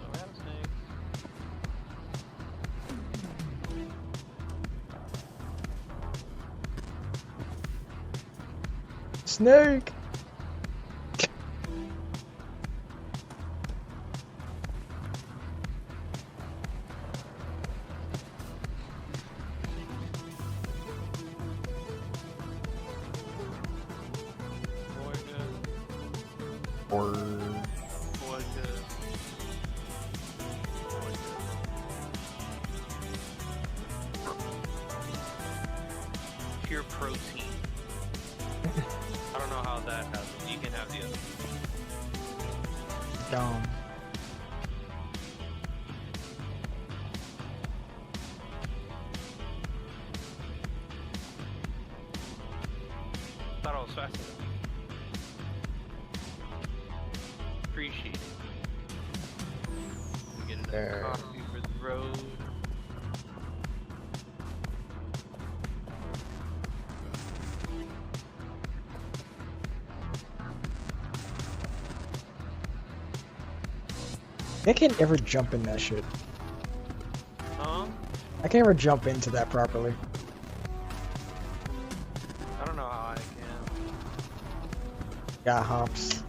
No rattlesnakes. Snake! Or... Pure protein. I don't know how that happens. You can have the other. Dumb. Thought I was faster. Appreciate it. We get another There. coffee for the road. I can't ever jump in that shit. Huh? I can't ever jump into that properly. I don't know how I can. Got hops.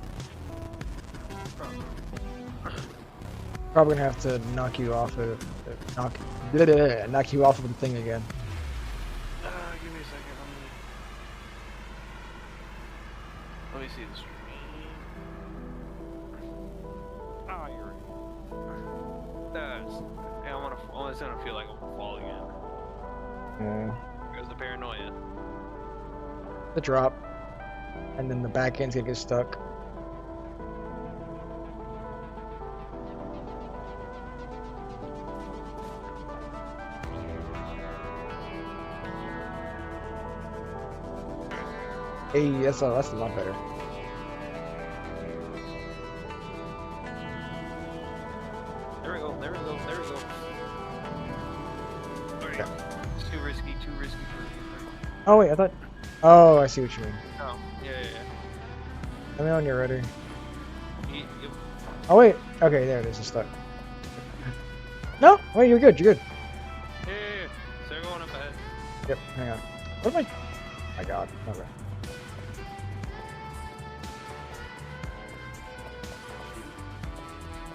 Probably gonna have to knock you off of knock you off of the thing again. Give me a second. Let me see the stream. Ah, you're right. It's gonna feel like I'm gonna fall again. There's the paranoia. The drop. And then the back end's gonna get stuck. Hey, that's a lot better. There we go. Alright. Yeah. It's too risky. Oh wait, I thought. Oh, I see what you mean. Oh, yeah. Let me know when you're ready. You- Oh wait. Okay, there it is. It's stuck. No, wait, you're good. Yeah. So they're going up ahead. Yep. Hang on. What am I? My God. Okay.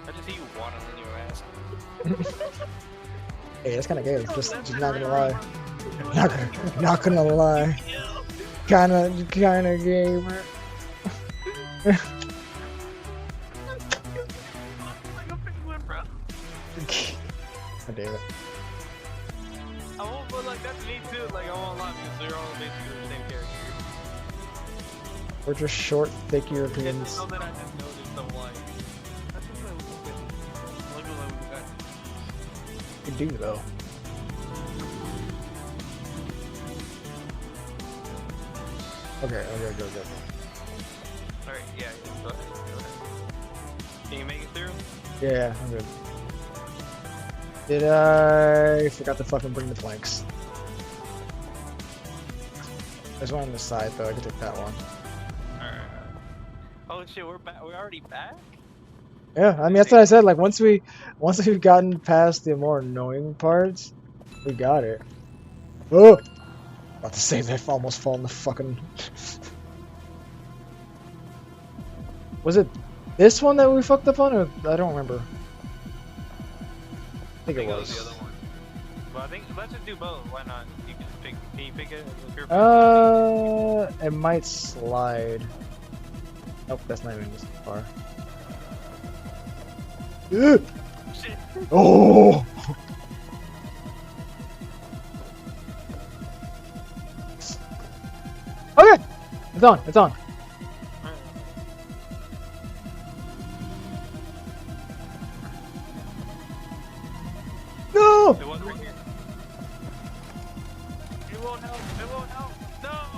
I just see you waddling your ass. Hey, that's kind of good. Just not gonna lie. Not gonna lie. Kinda gay, bro. Like a penguin, bro. God damn it. I won't, but like that's me too. Like I won't lie because they're all basically the same character. We're just short, thick It's Europeans. just something I just noticed. I'm like, that's just like look at what we got. You do though. Okay, go. Alright, yeah, go ahead. Can you make it through? Yeah, I'm good. Did I forgot to fucking bring the planks? There's one on the side though. I can take that one. Alright. Oh shit, we're back. We're already back? Yeah, I mean that's what I said. Like once we've gotten past the more annoying parts, we got it. Oh, about to say they've almost fallen the fucking. Was it this one that we fucked up on, or I don't remember. I think it the was. other one. Well, I think let's just do both. Why not? You can just pick. Can you pick it? If you're It might slide. Nope, that's not even this far. Ugh! shit. Oh! Okay! It's on, it's on. No! It was right here. You won't help.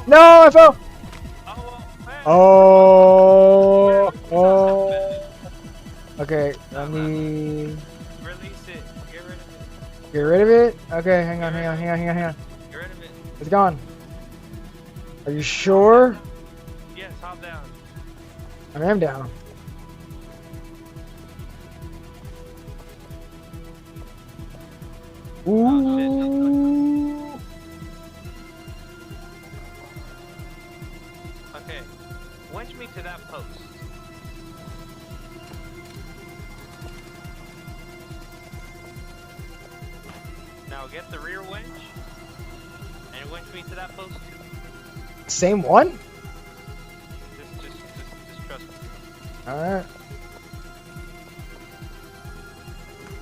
No, I fell. Oh, man. Oh. Oh. Okay, let me Release it. Get rid of it. get rid of it. Okay, hang on. Get rid of it. It's gone. Are you sure? Yes, hop down. I am down. Ooh. Okay. Winch me to that post. Now get the rear winch and winch me to that post too. Same one? Just trust me. Alright.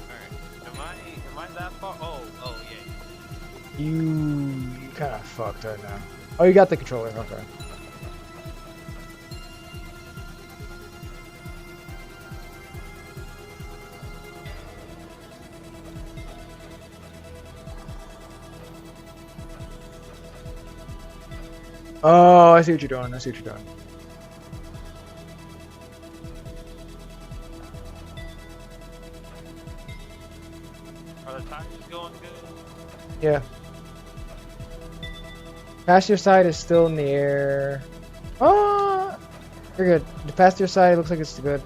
Alright. Am I that far? Oh yeah. You kind of fucked right now. Oh, you got the controller. Okay. Oh, I see what you're doing. I see what you're doing. Are the tires going good? Yeah. Passenger side is still in the air. Oh, you're good. The passenger side looks like it's good,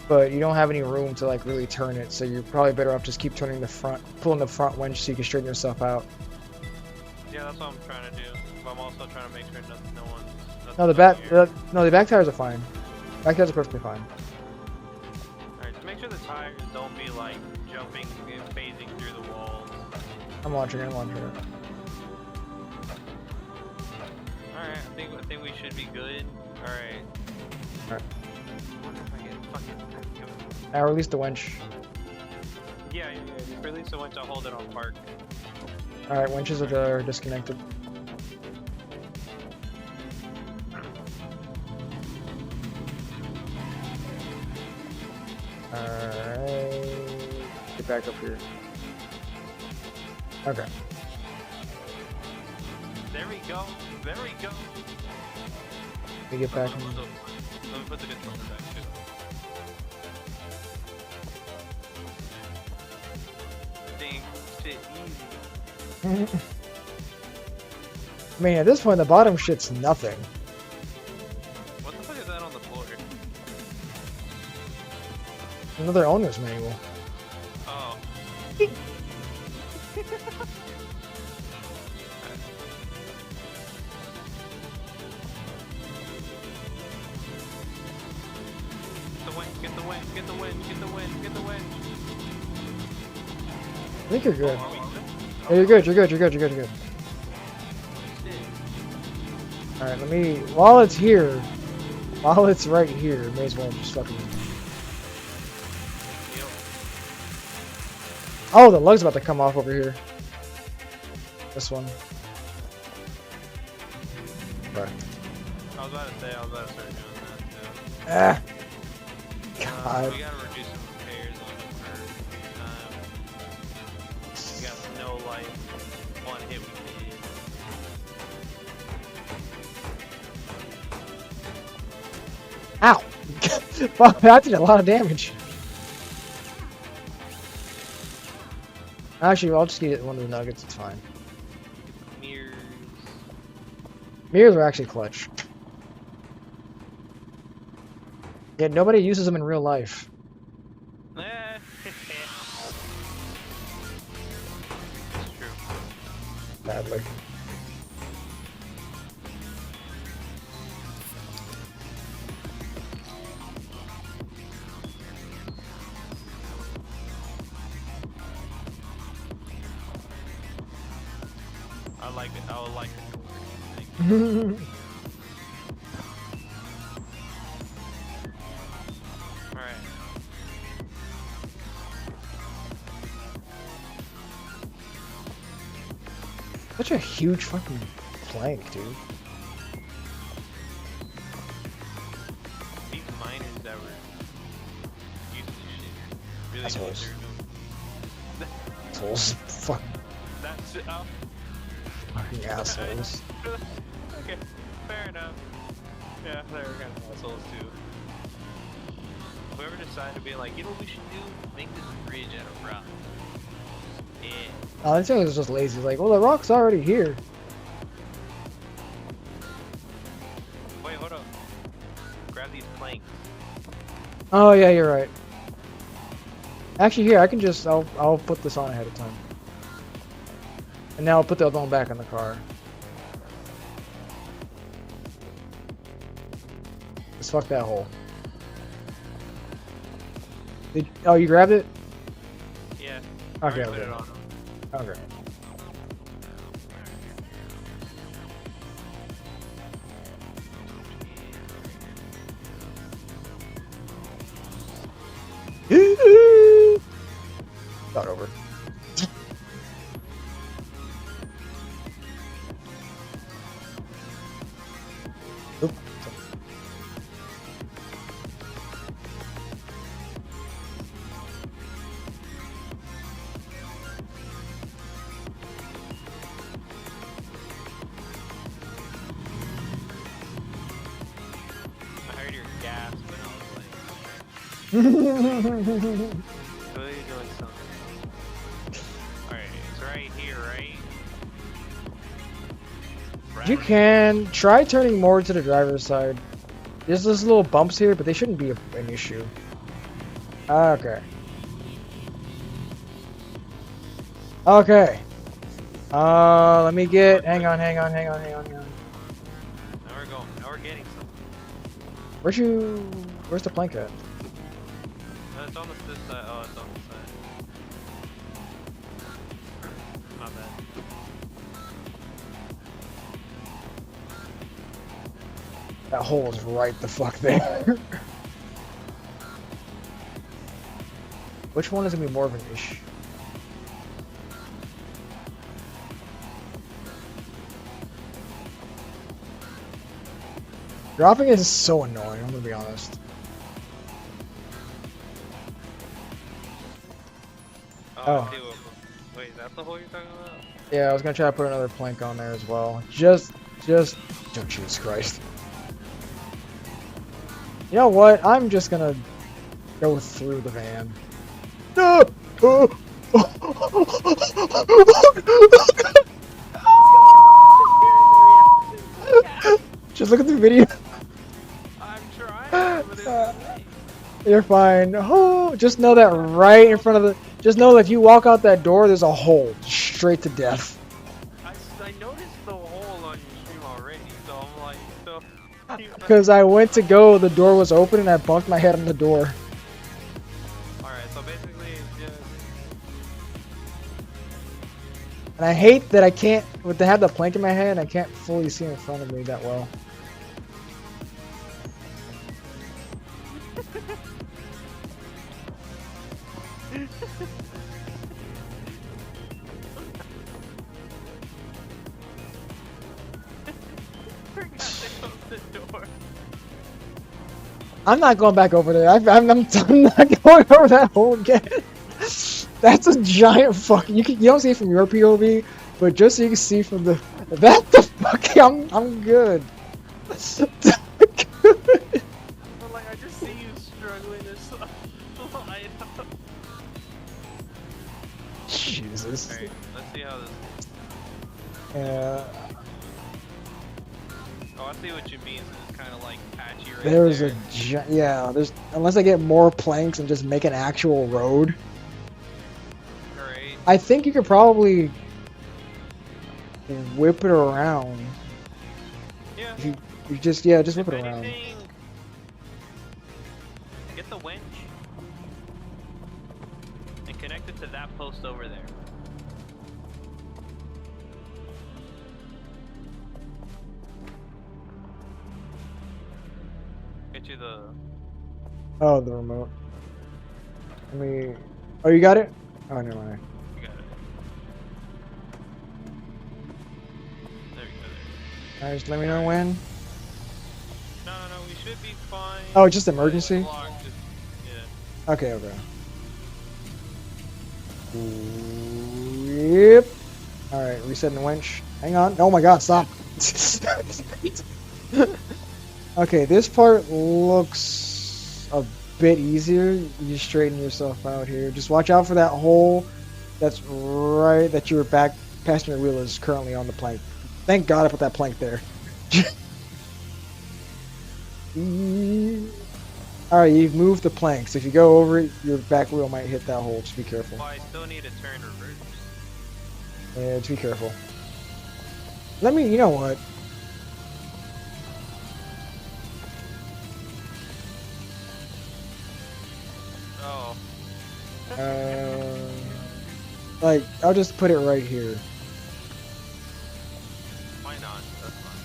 but you don't have any room to like really turn it, so you're probably better off just keep turning the front, pulling the front winch so you can straighten yourself out. Yeah, that's what I'm trying to do. But I'm also trying to make sure no one's... No, the back, no, the back tires are fine. Back tires are perfectly fine. Alright, just make sure the tires don't be like jumping and phasing through the walls. I'm watching it. I'm watching it. Alright, I think we should be good. Alright. Alright. Wonder if I get fucking... Now release the winch. Yeah. Just release the winch, I'll hold it on park. Alright, winches are disconnected. Alright. Get back up here. Okay. There we go. There we go. Let me get back in. Let me put the controller back too. Dang, shit easy. I mean, at this point, the bottom shit's nothing. What the fuck is that on the floor? Another owner's manual. Oh. Get the wind, get the wind, get the wind, get the wind. I think you're good. Oh, Yeah, you're good. You're good. You're good. You're good. You're good. shit. All right. Let me. While it's here, while it's right here, may as well just fucking. Yep. Oh, the lug's about to come off over here. This one. Okay. I was about to say, I was about to start doing that too. Ah. God. We gotta reduce some repairs on the first time. We got snow life, one hit we did. Ow! Fuck, that did a lot of damage. Actually, I'll just get one of the nuggets. It's fine. Mirrors. Mirrors are actually clutch. Yeah, nobody uses them in real life. Eh. It's true. Badly. I like it. I would like it. Alright. Such a huge fucking plank, dude. These miners that were using this shit really know what Assholes. they're doing. Assholes. Fuck. That's Fucking assholes. Okay. fair enough. Yeah, they were kind of assholes too. Whoever decided to be like, you know what we should do? Make this bridge out of rock. Yeah. Oh, I think it was just lazy. Like, well, the rock's already here. Wait, hold up. Grab these planks. Oh yeah, you're right. Actually, here I can just I'll put this on ahead of time, and now I'll put the other one back in the car. Let's fuck that hole. Oh, you grabbed it? Yeah. Okay. Put Okay. it on. Okay. Start over. Oop. I heard your gasp and I was like, clearly doing something. Alright, it's right here, right? You can try turning more to the driver's side. There's those little bumps here, but they shouldn't be an issue. Okay. Okay. Let me get. Hang on. Now we're going. Now we're getting something. Where's the plank at? It's on this side. Oh, it's on this side. Not bad. That hole is right the fuck there. Which one is gonna be more of an issue? Dropping it is so annoying, I'm gonna be honest. Oh. I see what, wait, is that the hole you're talking about? Yeah, I was gonna try to put another plank on there as well. Just, oh, Jesus Christ. You know what? I'm just gonna go through the van. No! Just look at the video. I'm trying, but it's You're fine. Oh, just know that right in front of the. Just know that if you walk out that door, there's a hole straight to death. I noticed the hole on your stream already, so I'm like, so. Because I went to go, the door was open, and I bumped my head on the door. Alright, so basically it's just. And I hate that I can't, with to have the plank in my head, I can't fully see in front of me that well. I'm not going back over there. I'm not going over that hole again. That's a giant fucking. You don't see it from your POV, but just so you can see from the. That the fuck. I'm good. Good. But like, I just see you struggling to slide up. Jesus. Alright, let's see how this. Yeah. Oh, I see what you mean. It's kind of like patchy right There's there. yeah. There's unless I get more planks and just make an actual road. Alright. I think you could probably whip it around. Yeah. If you just whip If it around. anything, get the winch and connect it to that post over there. Get you the. Oh, the remote. Let me. Oh, you got it? Oh, never mind. You got it. There you go. There. Alright, just let me know when. No, we should be fine. Oh, just emergency? It's locked, just- yeah. Okay. Yep. Alright, resetting the winch. Hang on. Oh my god, stop. Okay, this part looks a bit easier. You just straighten yourself out here. Just watch out for that hole that's right that your back passenger wheel is currently on the plank. Thank God I put that plank there. Alright, you've moved the planks. If you go over it, your back wheel might hit that hole. Just be careful. Well, I still need to turn reverse. Yeah, just be careful. Let me, you know what? Oh. Like, I'll just put it right here. Why not? That's fine.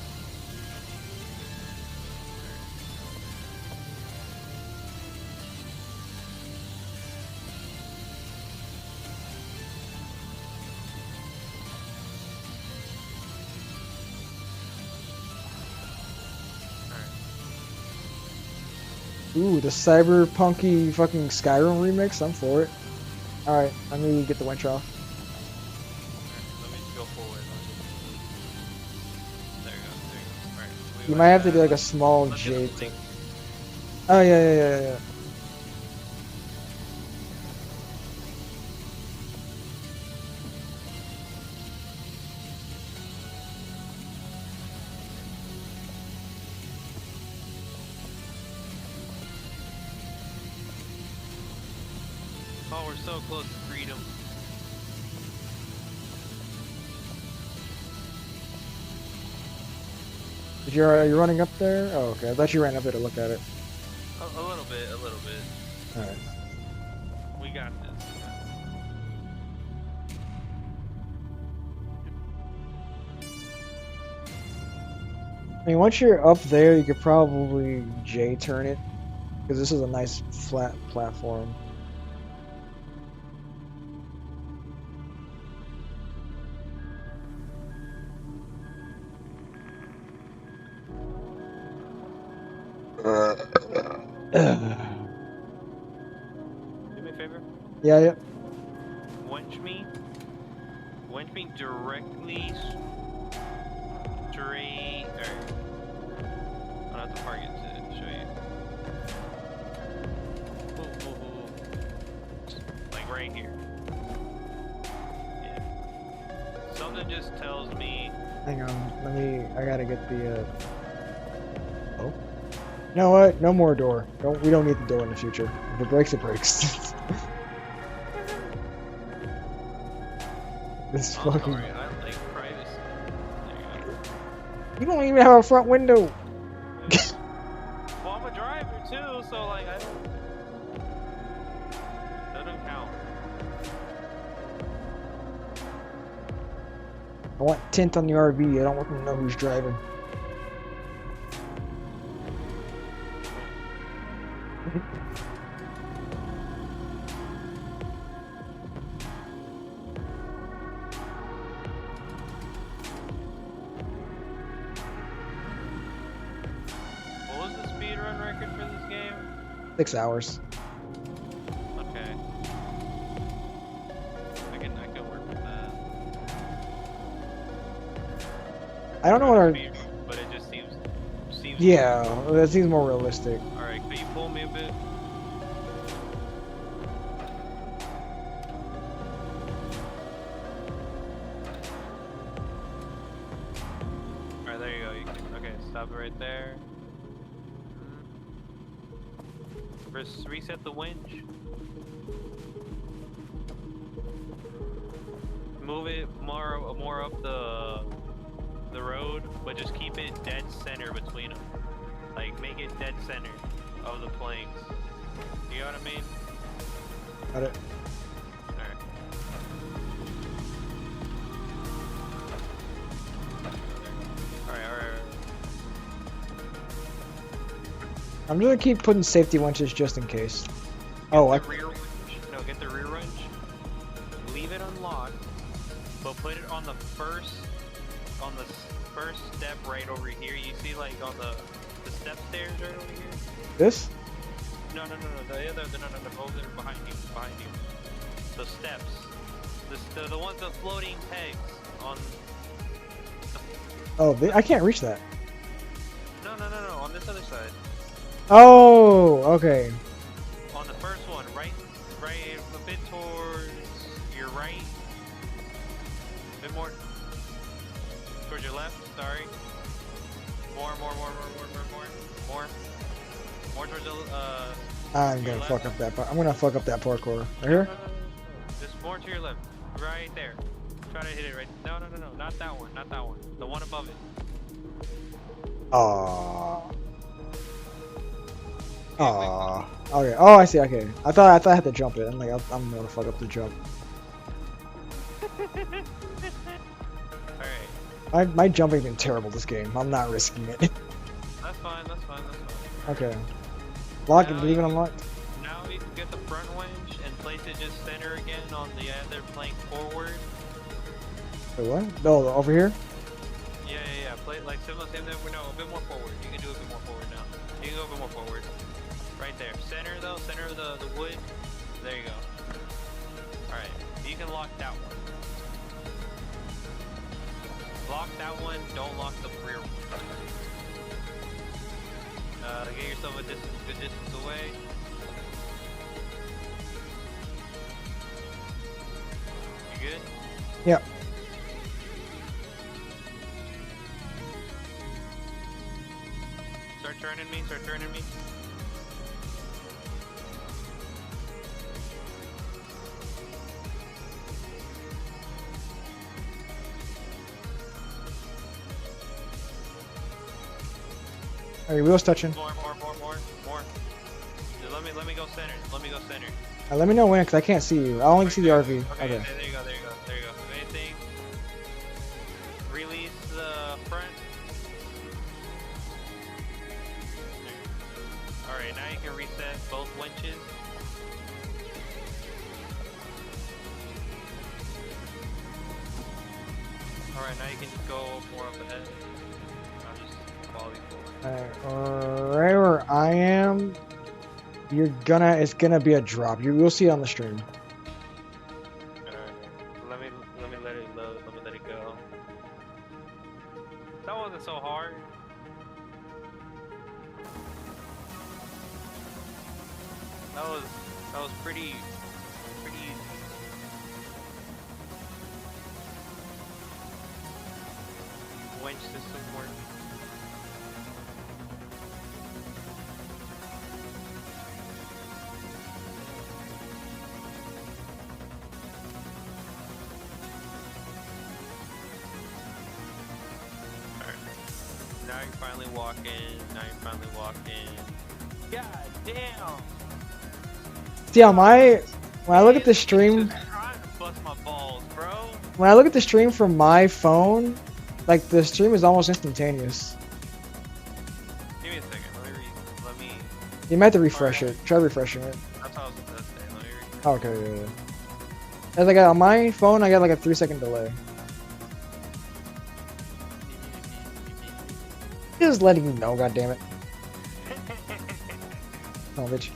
Ooh, the cyberpunky fucking Skyrim remix. I'm for it. Alright, let me get the winch off. Let me just go forward. There you go. There you go. Alright. You might have to do like a small Let's J get the thing. link. Oh, yeah. Oh, we're so close to freedom. Are you running up there? Oh, okay. I thought you ran up there to look at it. A little bit, a little bit. Alright. We got this. I mean, once you're up there, you could probably J turn it. Because this is a nice flat platform. Do me a favor. Yeah. Wench me. Wench me directly straight. I'll have to park it to show you. Ooh. Like right here. Yeah. Something just tells me. Hang on. I gotta get the, Oh. You know what? No more door. We don't need the door in the future. If it breaks, it breaks. This I'm fucking... sorry, I like privacy. There you go. You don't even have a front window! Well, I'm a driver too, so like I don't. That don't count. I want tint on the RV. I don't want to know who's driving. What was the speedrun record for this game? 6 hours. Okay. I can work with that. I don't know what our... But it just seems Yeah, that seems more realistic. Alright, could you pull me a bit? Alright, there you go. Okay, stop it right there. Reset the winch. Move it more up the road, but just keep it dead center between them. Like make it dead center of the planks. You know what I mean? Got it. Alright. Alright. I'm just gonna keep putting safety winches just in case. Oh, Get the rear wrench. Leave it unlocked, but put it on the first step right over here. You see, like on the step stairs right over here. This? No. The over there behind you. The steps. The ones with floating pegs on. Oh, I can't reach that. No. On this other side. Oh, okay. On the first one, right, a bit towards your right. A bit more. Towards your left. Sorry. More towards the I'm gonna fuck up that part. I'm gonna fuck up that parkour. Right here? Just more to your left. Right there. Try to hit it right. No. Not that one. Not that one. The one above it. Aww. Aww. Okay. Oh, I see. Okay. I thought I had to jump it. I'm like, I'm gonna fuck up the jump. Alright. My jumping's been terrible this game. I'm not risking it. That's fine. Okay. Lock it. Now Leave it you- unlocked. Now you can get the front winch and place it just center again on the other plank forward. Wait, what? No, over here. Yeah. Play like similar, same thing. No, a bit more forward. You can do a bit more forward now. You can go a bit more forward. Right there. Center though, center of the wood. There you go. Alright. You can lock that one. Lock that one, don't lock the rear one. Get yourself a good distance away. You good? Yep. Start turning me. Are your wheels touching? More. Just let me go center. Let me know when, cause I can't see you. I only see the RV. Okay. Okay. There you go. If anything, release the front. Alright, now you can reset both winches. Alright, now you can just go more up ahead. I'll just quality full. Alright, right where I am, it's gonna be a drop. You'll see it on the stream. Alright, let me let it load. Let me let it go. That wasn't so hard. That was pretty easy. Winch system work. Alright. Now you're finally walking. God damn! See on when I look at the stream, Just trying to bust my balls, bro. when I look at the stream from my phone, like the stream is almost instantaneous. Give me a second. Let me. You might have to refresh it. Try refreshing it. That's how I was gonna say. Let me. Oh, okay, yeah. As like on my phone, I got like a 3-second delay. Just letting you know, goddammit. Oh, bitch.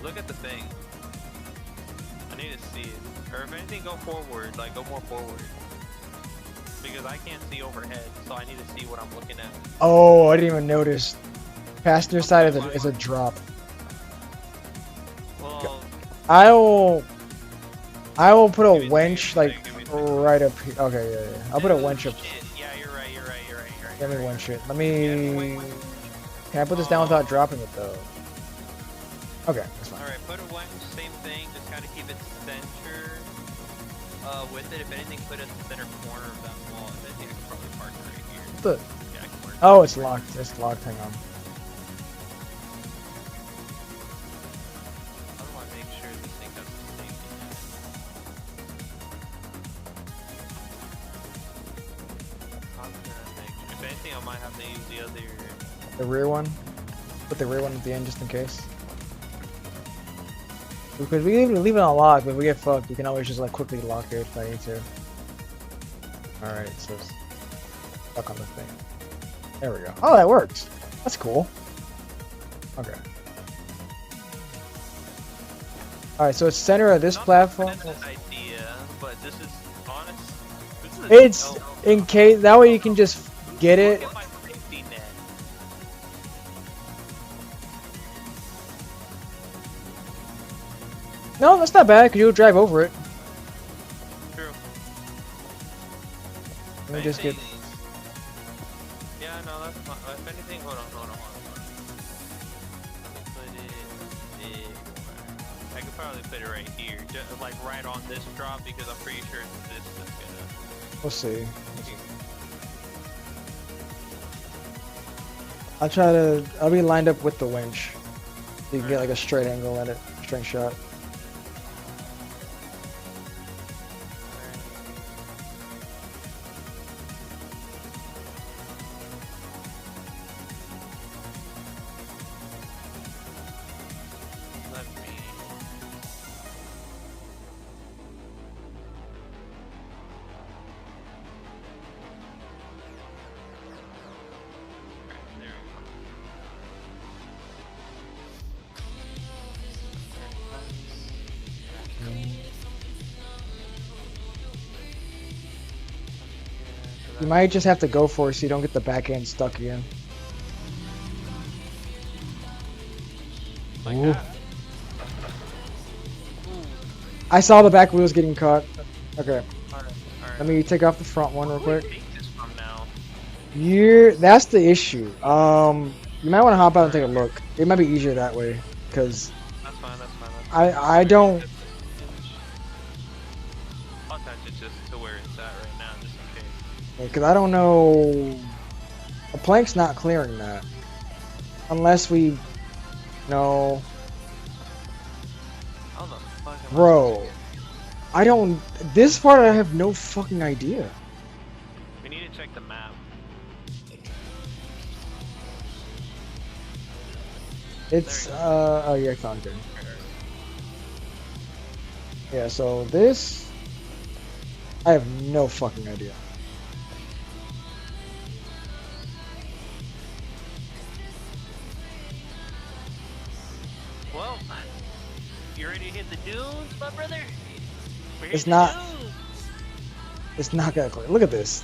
Look at the thing. I need to see it. Or if anything, go forward. Like, go more forward. Because I can't see overhead, so I need to see what I'm looking at. Oh, I didn't even notice. Passenger side is a drop. Well, I will put Give me a a winch second, like give me a second. right up here. Okay, yeah. I'll put a winch up. shit. Yeah, you're right. Let me winch it. Let Yeah, me. wait. Can I put this down without dropping it though? Okay, that's fine. Alright, put a winch, same thing, just kind of keep it center with it. If anything, put it in the center corner of that wall. And then you can probably park it right here. What the? Yeah, I can park it. Oh, it's locked. It's locked. Hang on. How do I make sure this thing has the safety net? How can I make sure? If anything, I might have to use the other. The rear one. Put the rear one at the end just in case. Because we leave it unlocked, but if we get fucked, we can always just like quickly lock it if I need to. Alright, so it's stuck on the thing. There we go. Oh, that works. That's cool. Okay. All right, so it's center of this Not platform. a bad idea, but this is honest. This is It's oh, in case that way you can just get it. look at my safety net. No, that's not bad because you'll drive over it. True. Let me just get. Yeah, no, that's not. If anything, hold on. Let me put it. I could probably put it right here, just like right on this drop, because I'm pretty sure this is gonna. We'll see. I'll be lined up with the winch. So you can get like a straight angle at it, straight shot. Let me. There we go. You might just have to go for it so you don't get the back end stuck again. Like Ooh. that. I saw the back wheels getting caught. Okay, Alright. let me take off the front one real Where do quick. we take this from now? That's the issue. You might want to hop out and take a look. It might be easier that way, cause That's fine. I don't. I'll attach it just to where it's at right now, just in case. Because I don't know. A plank's not clearing that. Unless we. No. How the fuck am I Bro. supposed I don't. This part I have no fucking idea. to- We need to check the map. It's. Oh, yeah, I found it. Yeah, so this. I have no fucking idea. Well, you ready to hit the dunes, my brother? We're It's hitting not- the dunes. It's not gonna clear. Look at this.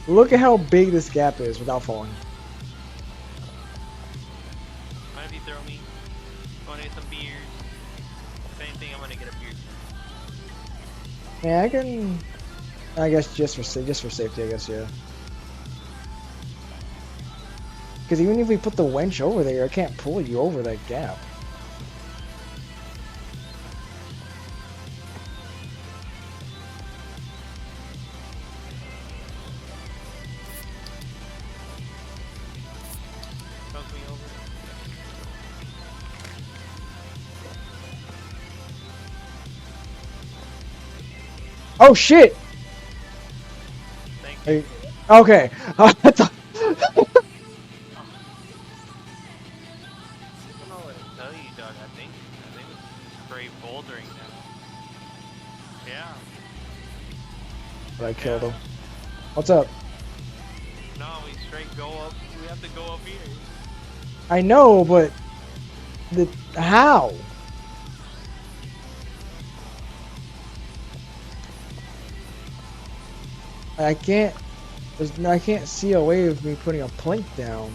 Look at how big this gap is without falling. Mind if you throw me? Wanna get some beers? If anything, I'm gonna get a beer. Yeah, I can. I guess just for safety, I guess, yeah. Because even if we put the winch over there, I can't pull you over that gap. Dunk me over. Oh shit! Thank you. Hey, okay. I don't know what to tell you, Doug. I think it's straight bouldering now. Yeah. But I killed him. What's up? No, we straight go up. We have to go up here. I know, but how? I can't. I can't see a way of me putting a plank down.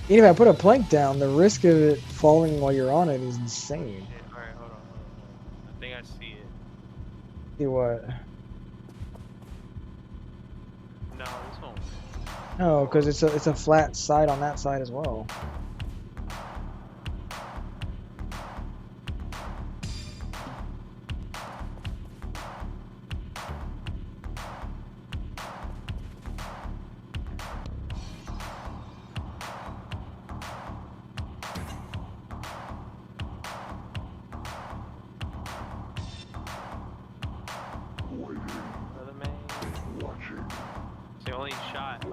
Even if I put a plank down, the risk of it falling while you're on it is insane. Yeah, alright, hold on. I think I see it. See what? No, this won't. No, because it's a flat side on that side as well. Another man. It's the only shot.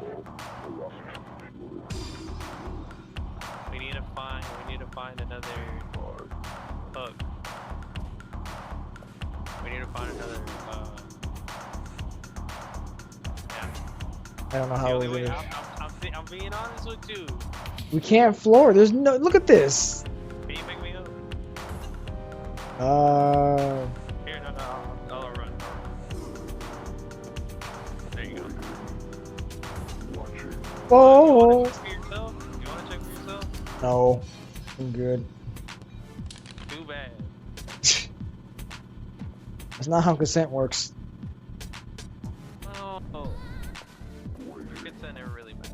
We need to find another hook. We need to find another yeah. I don't know It's the how only we way. do. I'm being honest with you. We can't floor. There's no. Look at this. Can you make me up? Here, no, I'll run. There you go. Whoa! You want to check for yourself? You want to check for yourself? No, I'm good. Too bad. That's not how consent works. Oh. Your consent never really matters.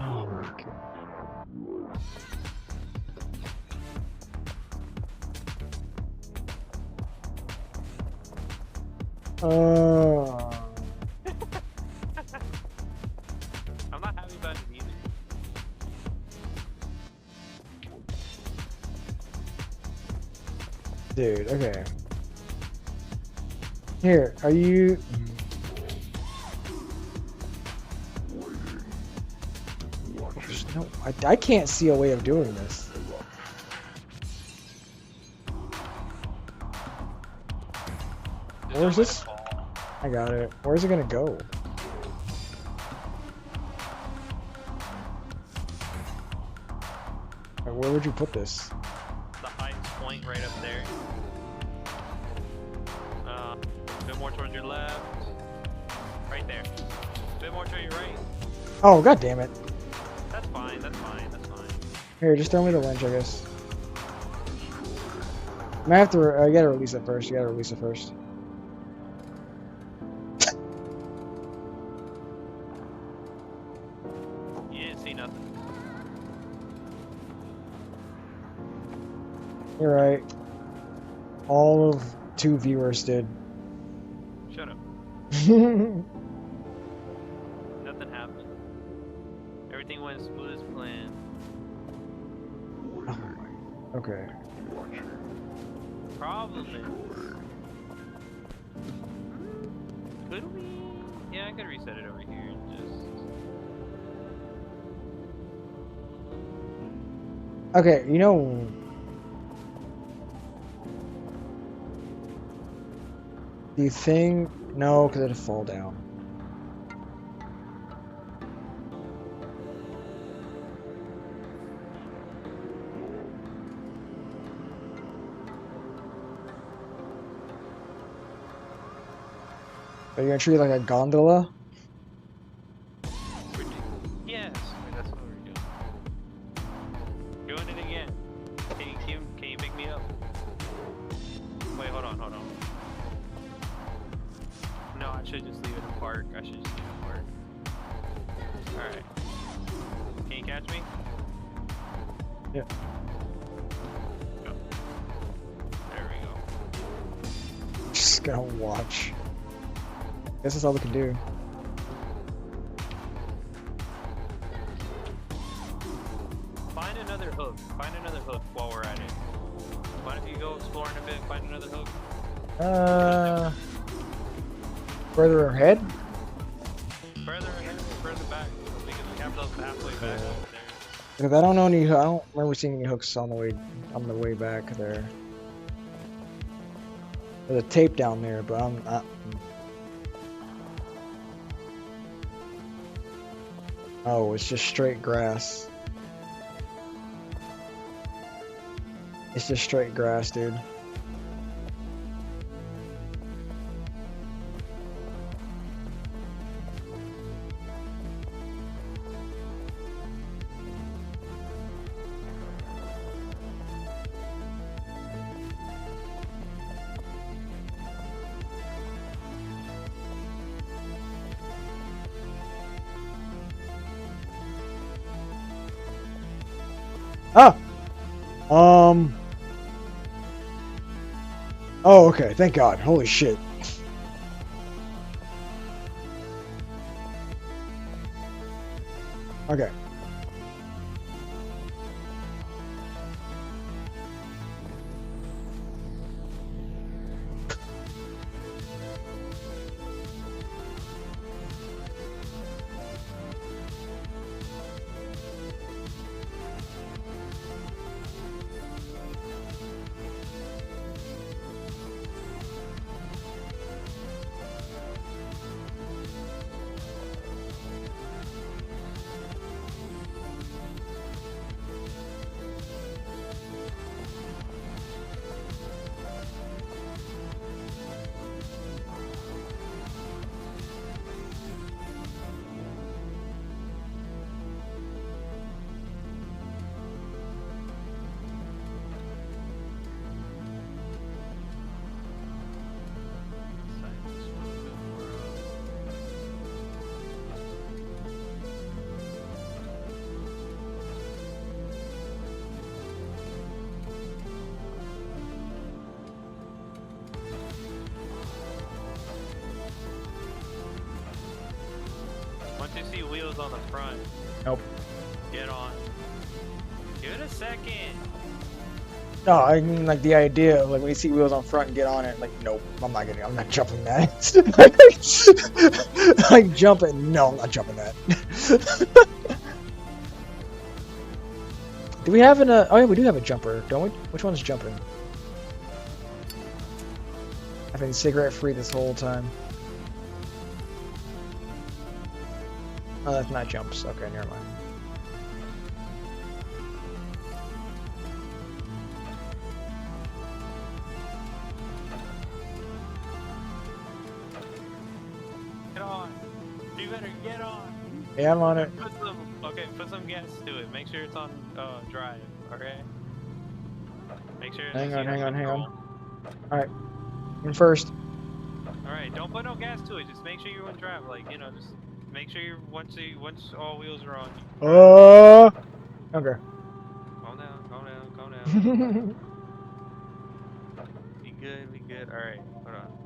Oh my god. I'm not happy about it either. Dude, okay. Here, are you... There's no... I can't see a way of doing this. Where's this? I got it. Where's it gonna go? Like, where would you put this? The highest point right up there. A bit more towards your left. Right there. A bit more to your right. Oh, god damn it. That's fine, that's fine, that's fine. Here, just throw me the winch, I guess. I might have to... you gotta release it first. You gotta release it first. You didn't see nothing. You're right. All of 2 viewers did. Shut up. Oh Nothing happened. Everything went smooth as planned. my. Okay. Problem is... Could we... Yeah, I could reset it over here and just... Okay, you know... The thing... No, because it'd fall down. Are you gonna treat it like a gondola? Yes, that's what we're doing. Doing it again. Can you pick me up? Wait, hold on. No, I should just leave it in park. Alright. Can you catch me? Yeah. Go. There we go. Just gonna watch. Guess that's all we can do. Find another hook. While we're at it. Why don't you go exploring a bit, find another hook? Further ahead? Further ahead or further back? Because we have those halfway back over there. Because I don't know any. I don't remember seeing any hooks on the way back there. There's a tape down there, but I'm not. Oh, it's just straight grass. It's just straight grass, dude. Ah! Oh, okay. Thank God. Holy shit. Okay. wheels on the front. Nope. Get on. Give it a second. No, I mean like the idea of like when you see wheels on front and get on it, like nope, I'm not jumping that. Like jumping, no, I'm not jumping that. Do we have oh yeah, we do have a jumper, don't we? Which one's jumping? I've been cigarette free this whole time. Oh, that's not jumps. Okay, never mind. Get on. You better get on. Yeah, I'm on it. Put some gas to it. Make sure it's on drive. Okay. Make sure. Hang on. Alright. I'm first. Alright, don't put no gas to it. Just make sure you're on drive. Like, you know, just make sure you're once all wheels are on. Okay. Calm down. Be good. Alright, hold on.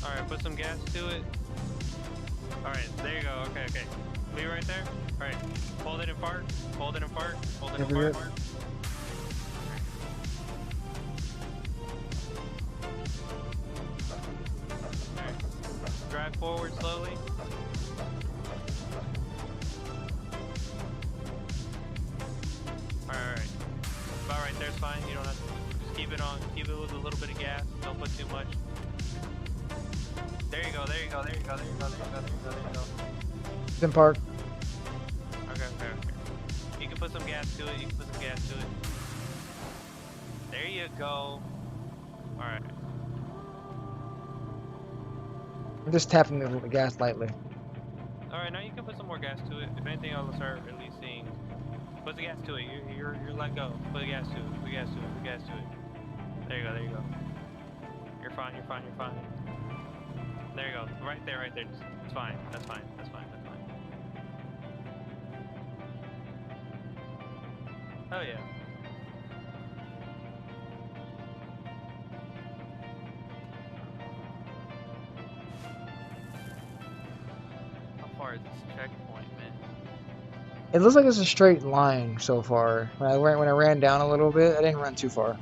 Alright, put some gas to it. Alright, there you go. Okay. Leave right there. Alright, hold it in park. Hold it in park. Every bit. Alright, drive forward slowly. Alright. About right there's fine. You don't have to. Just keep it on. Keep it with a little bit of gas. Don't put too much. There you go. It's in park. Okay. You can put some gas to it. There you go. Alright. I'm just tapping the gas lightly. Alright, now you can put some more gas to it. If anything, I'll start releasing. Put the gas to it. You're let go. Put the gas to it. There you go. You're fine. There you go. Right there. It's fine. That's fine. Oh yeah. How far is this checkpoint, man? It looks like it's a straight line so far. When I ran down a little bit, I didn't run too far.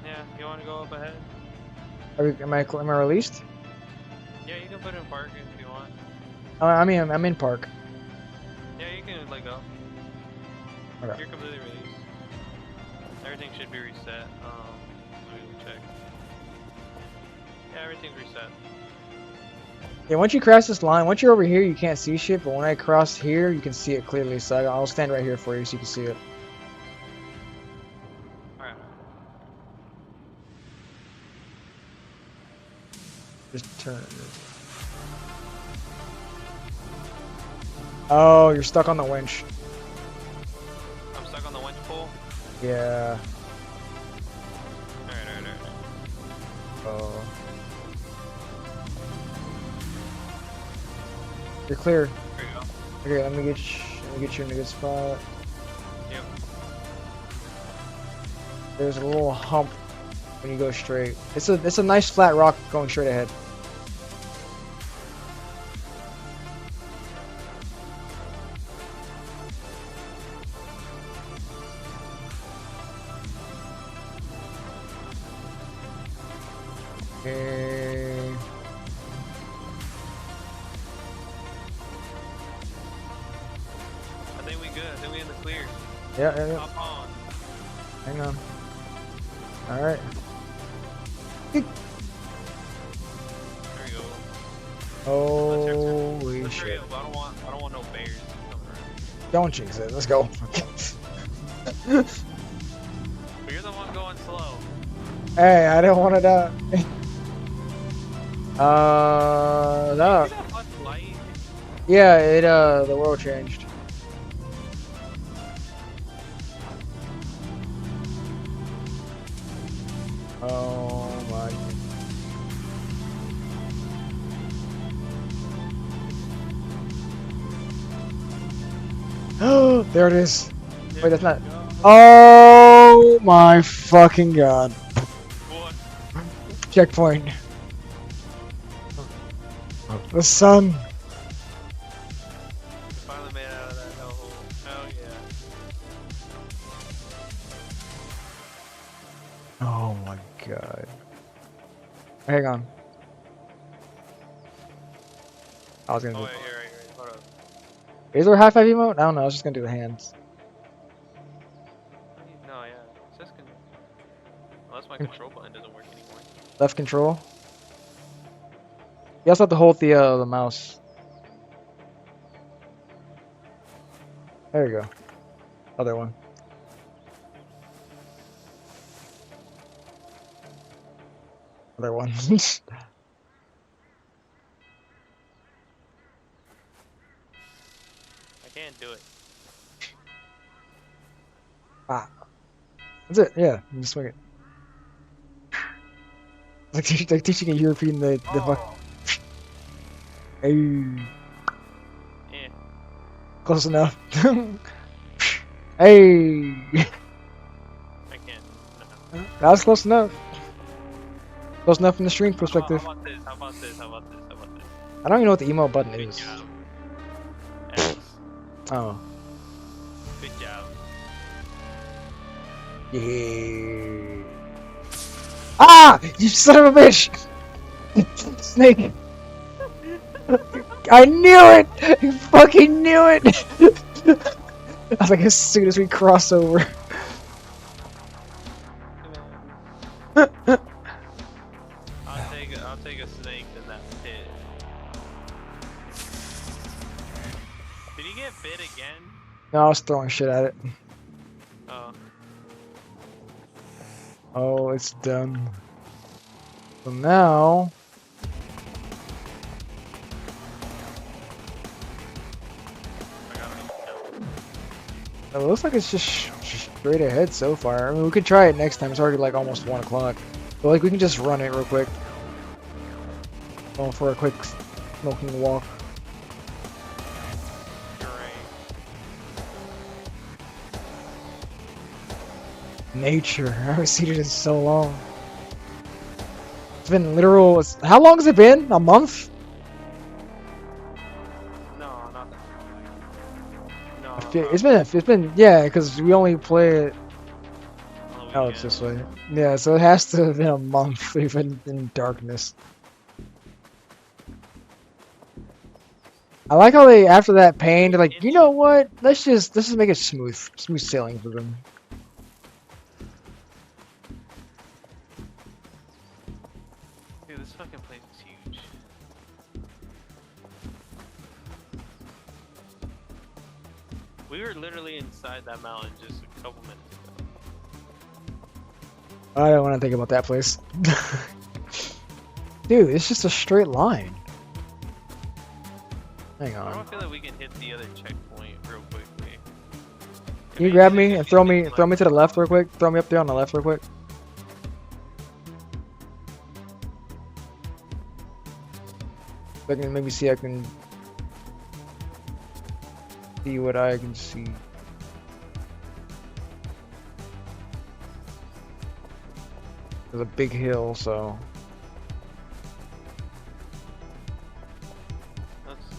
Yeah, you want to go up ahead? Am I released? Yeah, you can put it in park if you want. I mean, I'm in park. Yeah, you can let go. Okay. You're completely released. Everything should be reset. Let me check. Yeah, everything's reset. Yeah, once you cross this line, once you're over here, you can't see shit, but when I cross here, you can see it clearly, so I'll stand right here for you so you can see it. Alright. Just turn. Oh, you're stuck on the winch. I'm stuck on the winch pole? Yeah. Alright. Oh. You're clear. There you go. Okay, let me get you in a good spot. Yep. There's a little hump when you go straight. It's a nice flat rock going straight ahead. Okay. I think we good. I think we in the clear. Yeah. Hop on. Hang on. Alright. There you go. Holy Let's hurry shit. up. I don't want no bears. Don't jinx it. Let's go. But you're the one going slow. Hey, I didn't want to die. No. See that much light? Yeah, the world changed. Oh my. Oh, there it is. Wait, that's not. Oh my fucking god. What? Checkpoint. The sun. Finally made it out of that hellhole. Hell yeah. Oh my god. Hang on. I was gonna Oh do. wait, here. Hold up. Is there a high five emote? I don't know. I was just gonna do the hands. No, yeah. It's just gonna... Unless my control button doesn't work anymore. Left control. You also have to hold the mouse. There you go. Other one. Other one. I can't do it. Ah. That's it. Yeah. You just swing it. Like teaching a European the fuck. Oh, Hey. yeah. Close enough. Hey. I can't. No. That was close enough. Close enough from the stream How perspective. about this? How about this? How about this? How about this? I don't even know what the emo button Good is. job. X. Oh. Good job. Yeah. Ah! You son of a bitch! Snake! I knew it! I fucking knew it! I was like, as soon as we cross over. I'll take a snake in that pit. Did he get bit again? No, I was throwing shit at it. Oh. Oh, it's done. So now... I got him. It looks like it's just straight ahead so far. I mean, we could try it next time. It's already like almost 1 o'clock. But like, we can just run it real quick. Going for a quick smoking walk. You're right. Nature. I haven't seen it in so long. It's been literal. How long has it been? A month? No, not that. No. It's been yeah, because we only play it. on the Oh, it's weekend. this way. Yeah, so it has to have been a month. We've been in darkness. I like how they after that pain, they're like, you know what? Let's just make it smooth sailing for them. Dude, this fucking place is huge. We were literally inside that mountain just a couple minutes ago. I don't want to think about that place. Dude, it's just a straight line. Hang I on. don't feel like we can hit the other checkpoint real quickly. Can you grab me and throw me to the left real quick? Throw me up there on the left real quick. I can maybe see. I can see what I can see. There's a big hill, so Let's see.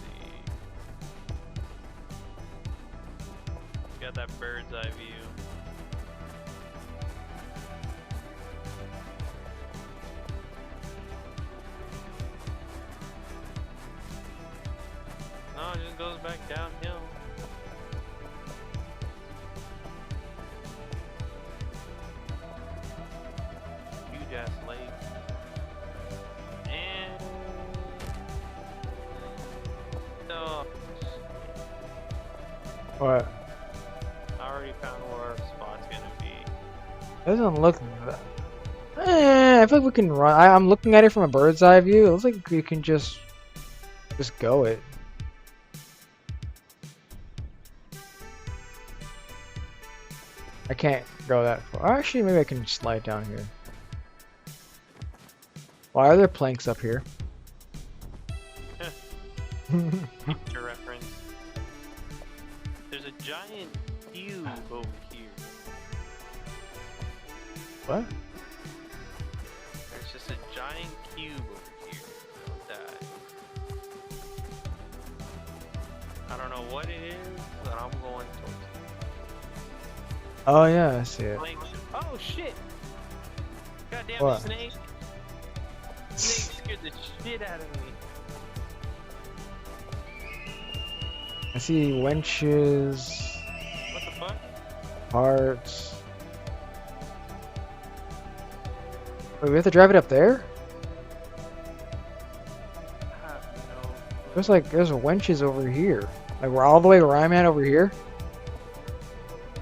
We got that bird's eye view. No, it just goes back downhill. Huge ass lake. And no. What? I already found where our spot's gonna be. Doesn't look that. I feel like we can run. I'm looking at it from a bird's eye view. It looks like we can just go it. I can't go that far. Actually, maybe I can slide down here. Why are there planks up here? Picture reference. There's a giant cube over here. What? There's just a giant cube over here. That I don't know what it is, but I'm going towards it. Oh yeah, I see it. Oh shit! Goddamn What? snake! Snake scared the shit out of me. I see winches, What the fuck? parts. Wait, we have to drive it up there? I have no clue. There's winches over here. Like we're all the way where I'm at over here.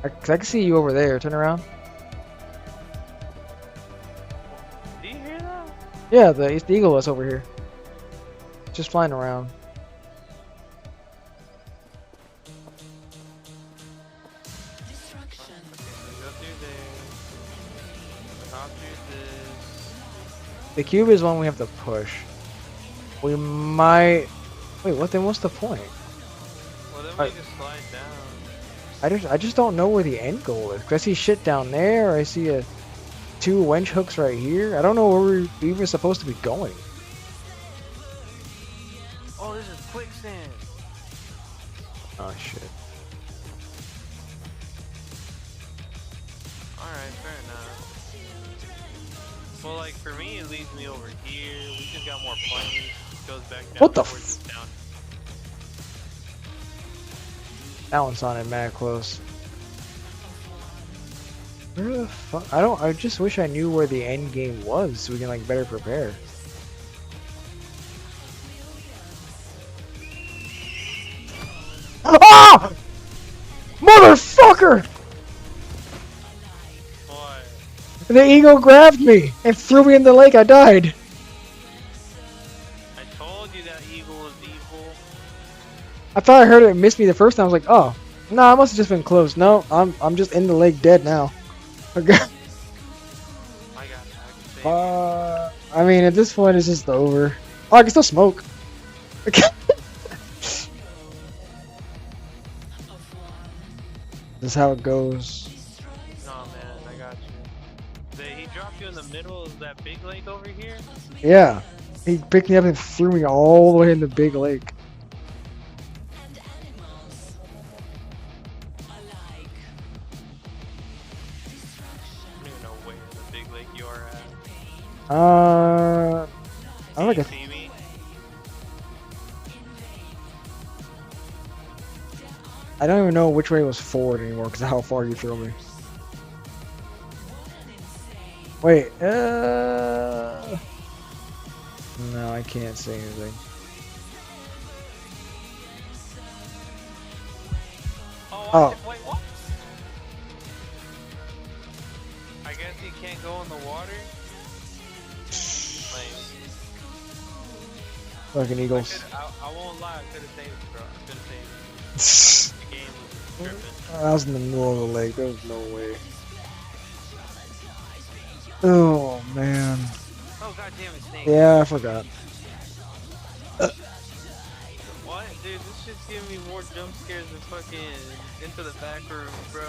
I can see you over there. Turn around. Do you hear that? Yeah, the eagle is over here. Just flying around. Okay, so go through there. Hop through this. The cube is one we have to push. We might. Wait, what? Then what's the point? Well, then I- we just slide down. I just don't know where the end goal is. 'Cause I see shit down there. I see two winch hooks right here. I don't know where we're even supposed to be going. Oh, this is quicksand. Oh shit. Alright, fair enough. Well, like, for me, it leads me over here. We just got more planes. It goes back down What the towards this down. That one sounded mad close. Where the fuck? I just wish I knew where the end game was so we can like better prepare. Ah! Motherfucker! What? The eagle grabbed me and threw me in the lake. I died. I told you that eagle was evil. I thought I heard it miss me the first time. I was like, oh, no, I must have just been close. No, I'm just in the lake dead now. Okay. I got you. I can save you. I mean, at this point, it's just over. Oh, I can still smoke. Okay. This is how it goes. No, man, I got you. He dropped you in the middle of that big lake over here? Yeah. He picked me up and threw me all the way in the big lake. I don't even know where the big lake you are at. I like Can a. you see me? I don't even know which way was forward anymore because of how far you threw me. Wait. No, I can't say anything. Oh. Wait, what? I guess you can't go in the water? Like, Fucking eagles. I won't lie, I could have saved you, bro. I could have saved you. The game was tripping. I was in the middle of the lake. There was no way. Oh man. Oh, goddamn it, Snake. Yeah, I forgot. What? Dude, this shit's giving me more jump scares than fucking Into the Back Room, bro.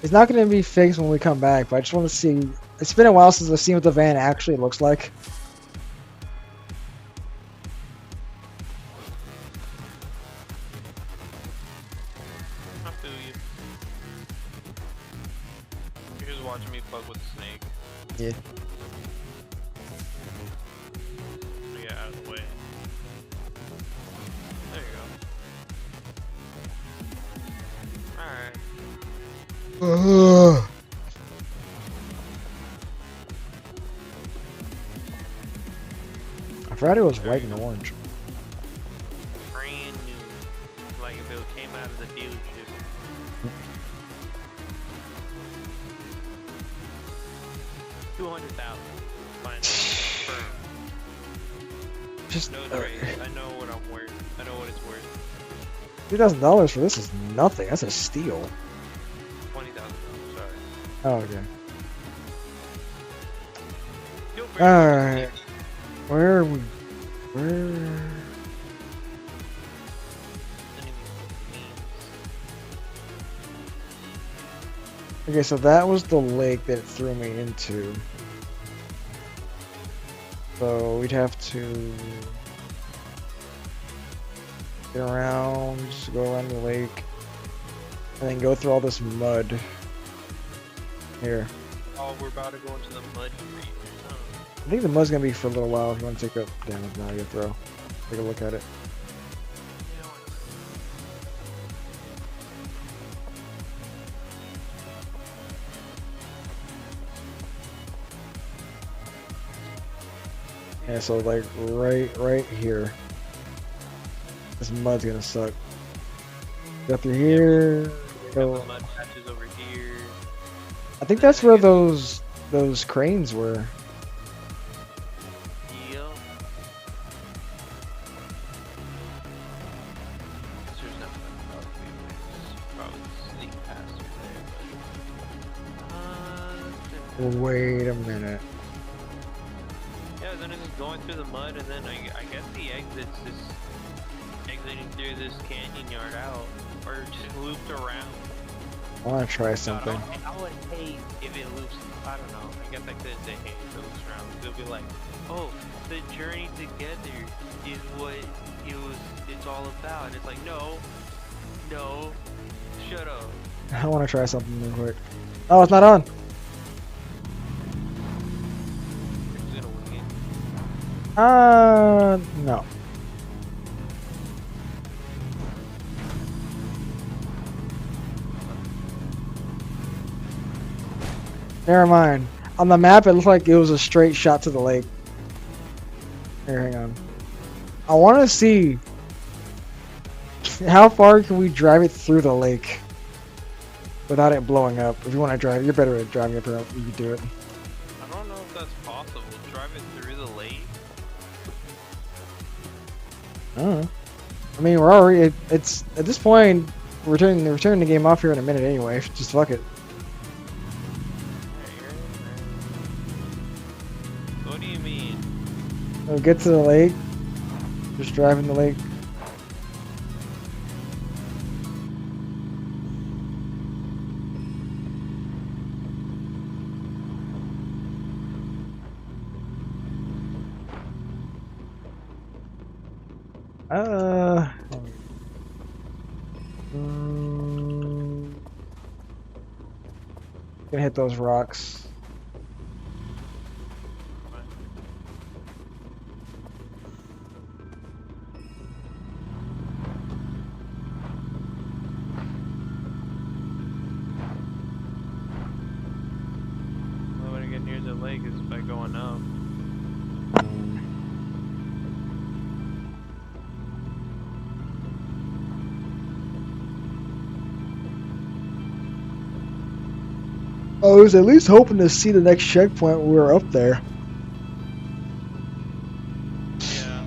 It's not going to be fixed when we come back, but I just want to see. It's been a while since I've seen what the van actually looks like. I feel you. You're just watching me fuck with the snake. Yeah. Get out of the way. There you go. Alright. I forgot it was white and orange. Brand new. Like if it came out of the dealership. $200,000. Fine. Firm. Just No trade. I know what I'm worth. I know what it's worth. $2,000 for this is nothing. That's a steal. $20,000. Sorry. Oh, okay. Feel free to Alright. Where are we? Where? Okay, so that was the lake that it threw me into. So we'd have to get around, go around the lake, and then go through all this mud. Here. Oh, we're about to go into the muddy region. Huh? I think the mud's gonna be for a little while if you want to take a damage now you throw. Take a look at it. Yeah, Yeah, so like right here. This mud's gonna suck. Go through here. got Go. the mud patches over here. I think that's where those cranes were. Yep. There's nothing probably sneak past through there, but Wait a minute. yeah, then it's just going through the mud, and then I guess the exit's just exiting through this canyon yard out, or just looped around. I want to try God, something. I would hate if it loops. I don't know. I guess I couldn't say hate if it loops around. It'll be like, oh, the journey together is what it's all about. And it's like, no, shut up. I want to try something real quick. Oh, it's not on. You're just gonna wing it. No. Never mind. On the map, it looked like it was a straight shot to the lake. Here, hang on. I want to see how far can we drive it through the lake without it blowing up. If you want to drive, you're better at driving it. You can do it. I don't know if that's possible. Drive it through the lake. I don't know. I mean, we're already. It's at this point. We're turning the game off here in a minute anyway. Just fuck it. What do you mean? We'll get to the lake. Just driving the lake. Gonna hit those rocks. The only way to get near the lake is by going up. I was at least hoping to see the next checkpoint when we were up there. Yeah.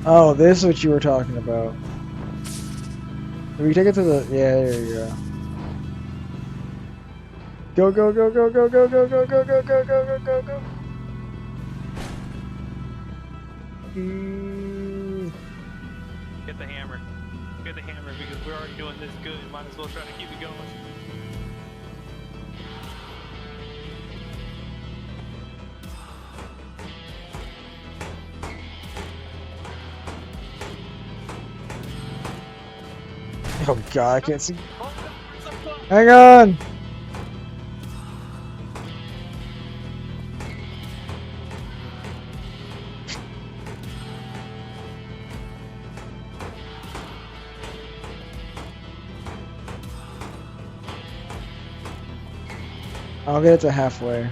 Oh, this is what you were talking about. Can we take it to the? Yeah, there you go. Go go go go go go go go go go go go go go go. Get the hammer. Get the hammer because we're already doing this good. Might as well try to keep it going. Oh god, I can't see. Oh, it's up top. Hang on. I'll get it to halfway.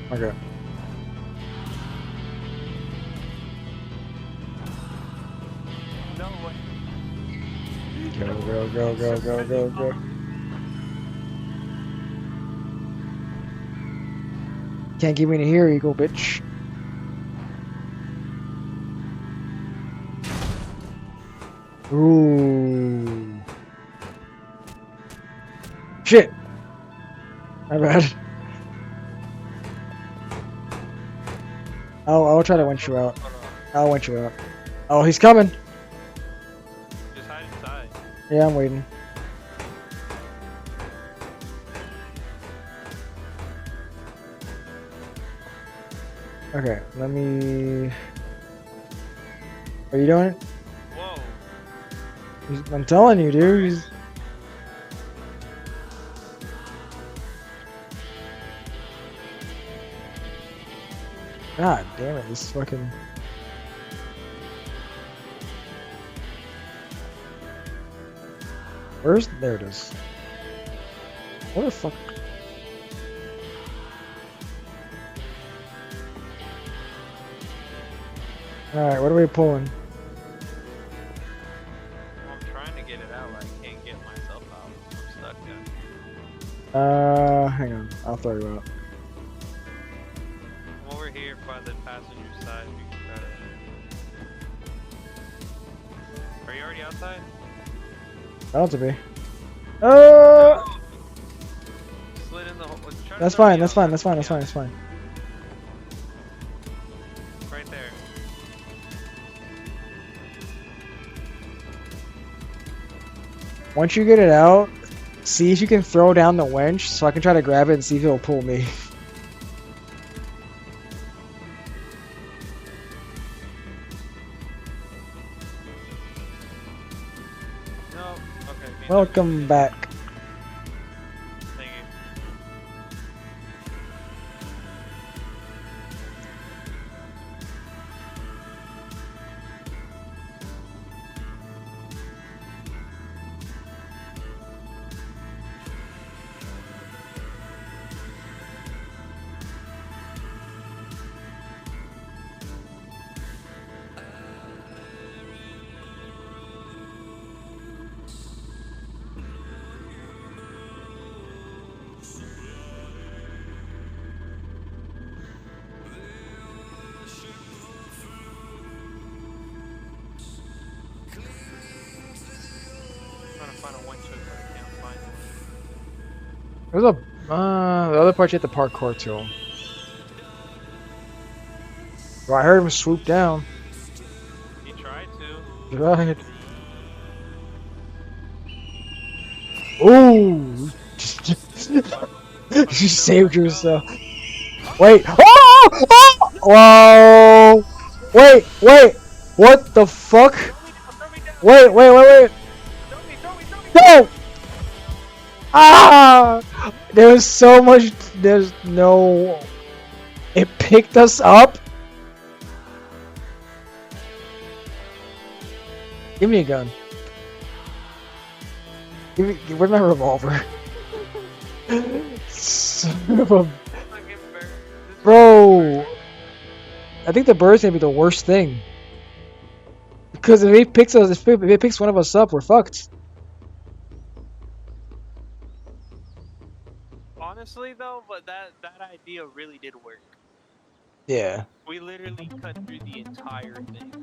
Okay. No way. Go go go go go go go. Can't get me to here, Eagle bitch. Ooh. Shit. My bad. I'll try to winch you out. Hold on. I'll winch you out. Oh, he's coming. Just hide inside. Yeah, I'm waiting. Okay, let me. Are you doing it? Whoa. I'm telling you, dude. God damn it, this fucking. Where's. There it is. What the fuck? Alright, what are we pulling? I'm trying to get it out, but I can't get myself out. I'm stuck there. Hang on. I'll throw you out. I'm over here by the passenger side. We can try to... Are you already outside? I want to be. Slid in the hole. Try to That's throw fine, me that's out. fine, that's fine, Yeah, that's fine, that's fine. Right there. Once you get it out, see if you can throw down the winch so I can try to grab it and see if it'll pull me. No. Okay. Welcome back. Thank you. Trying to find a winch hook, but I can't find it. There's a the other part you have to parkour to. Well, I heard him swoop down. He tried to. Right. Ooh! You saved yourself. Wait! Oh! Oh! Whoa! Wait! Wait! What the fuck? Throw me down! Wait! Wait! Wait! Wait! Throw me! No! Ah! There was so much. There's no. It picked us up. Give me a gun. Where's my revolver? Son of a. Fucking bird. This is Bro! I think the bird's gonna be the worst thing. Because if he picks us, if it picks one of us up, we're fucked. Honestly though, but that idea really did work. Yeah. We literally cut through the entire thing.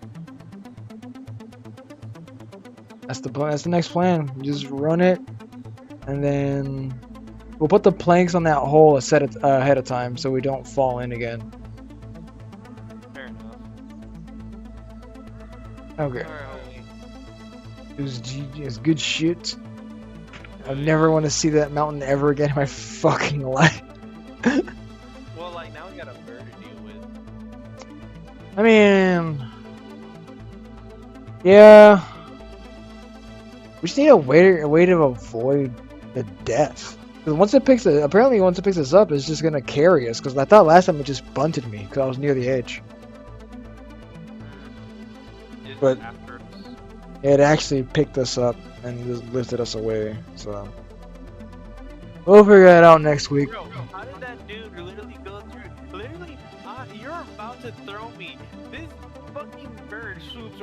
That's the plan. That's the next plan. You just run it, and then we'll put the planks on that hole ahead of time so we don't fall in again. Fair enough. Okay. Alright. It's good shit. I never want to see that mountain ever again in my fucking life. Well, like, now we got a bird to deal with. I mean, yeah. We just need a way to avoid the death. Because apparently once it picks us up, it's just gonna carry us. Because I thought last time it just bunted me because I was near the edge. It's But- after us. It actually picked us up and just lifted us away. So we'll figure that out next week. Bro, how did that dude literally go through? Literally, you're about to throw me. This fucking bird swoops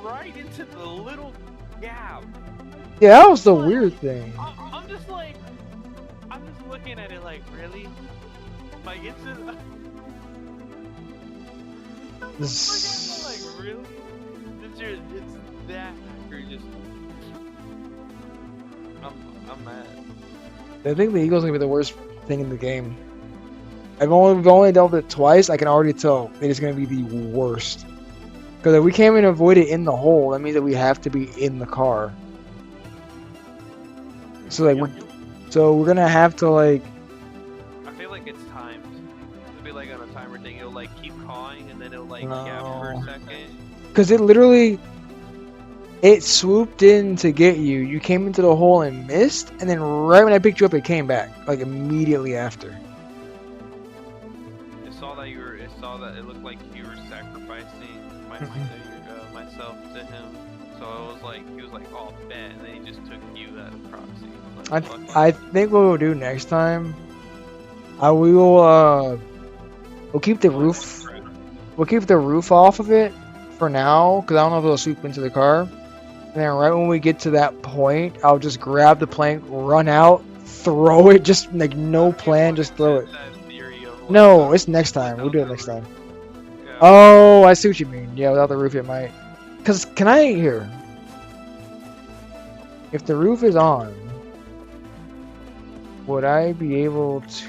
right into the little gap. Yeah, that was the weird thing. I'm just looking at it like, really? Like, it's just. This- Like, really? It's that. You're just. I'm mad. I think the Eagles gonna be the worst thing in the game. We've only dealt with it twice. I can already tell it is gonna be the worst. Because if we can't even avoid it in the hole, that means that we have to be in the car. So like we're gonna have to like. I feel like it's timed. It'll be like on a timer thing. It'll like keep calling and then it'll like gap for a No. second. Because it swooped in to get you. You came into the hole and missed, and then right when I picked you up, it came back like immediately after. It saw that it looked like you were sacrificing myself to him. So it was like he was like, oh, bet, and then he just took you as a proxy. Like, fuck I you. think what we'll do next time, we'll keep the roof. We'll keep the roof off of it for now, because I don't know if it'll sweep into the car. And then right when we get to that point, I'll just grab the plank, run out, throw it, just like no plan, just throw it. No, it's next time. We'll do it next time. Yeah. Oh, I see what you mean. Yeah, without the roof it might. Because, can I hear? If the roof is on, would I be able to...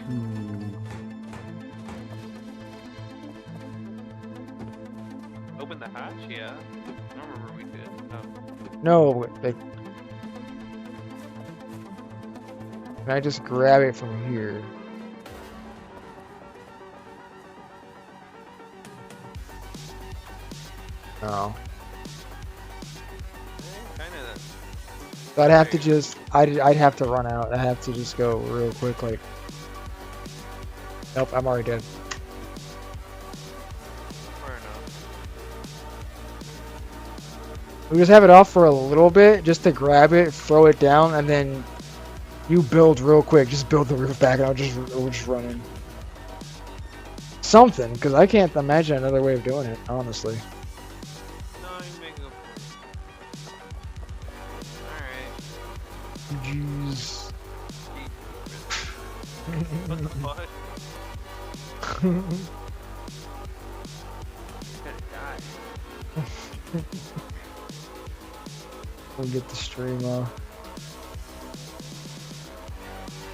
Open the hatch? Yeah. I don't remember we did. Oh. No, like... Can I just grab it from here? No. Kinda. So I'd have to just... I'd have to run out. I'd have to just go real quick, like... Nope, I'm already dead. Fair enough. We just have it off for a little bit, just to grab it, throw it down, and then you build real quick. Just build the roof back, and we'll just run in. Something, because I can't imagine another way of doing it, honestly. No, you make a point. Alright. Jeez. What the fuck? I'm gonna die. We'll get the stream off.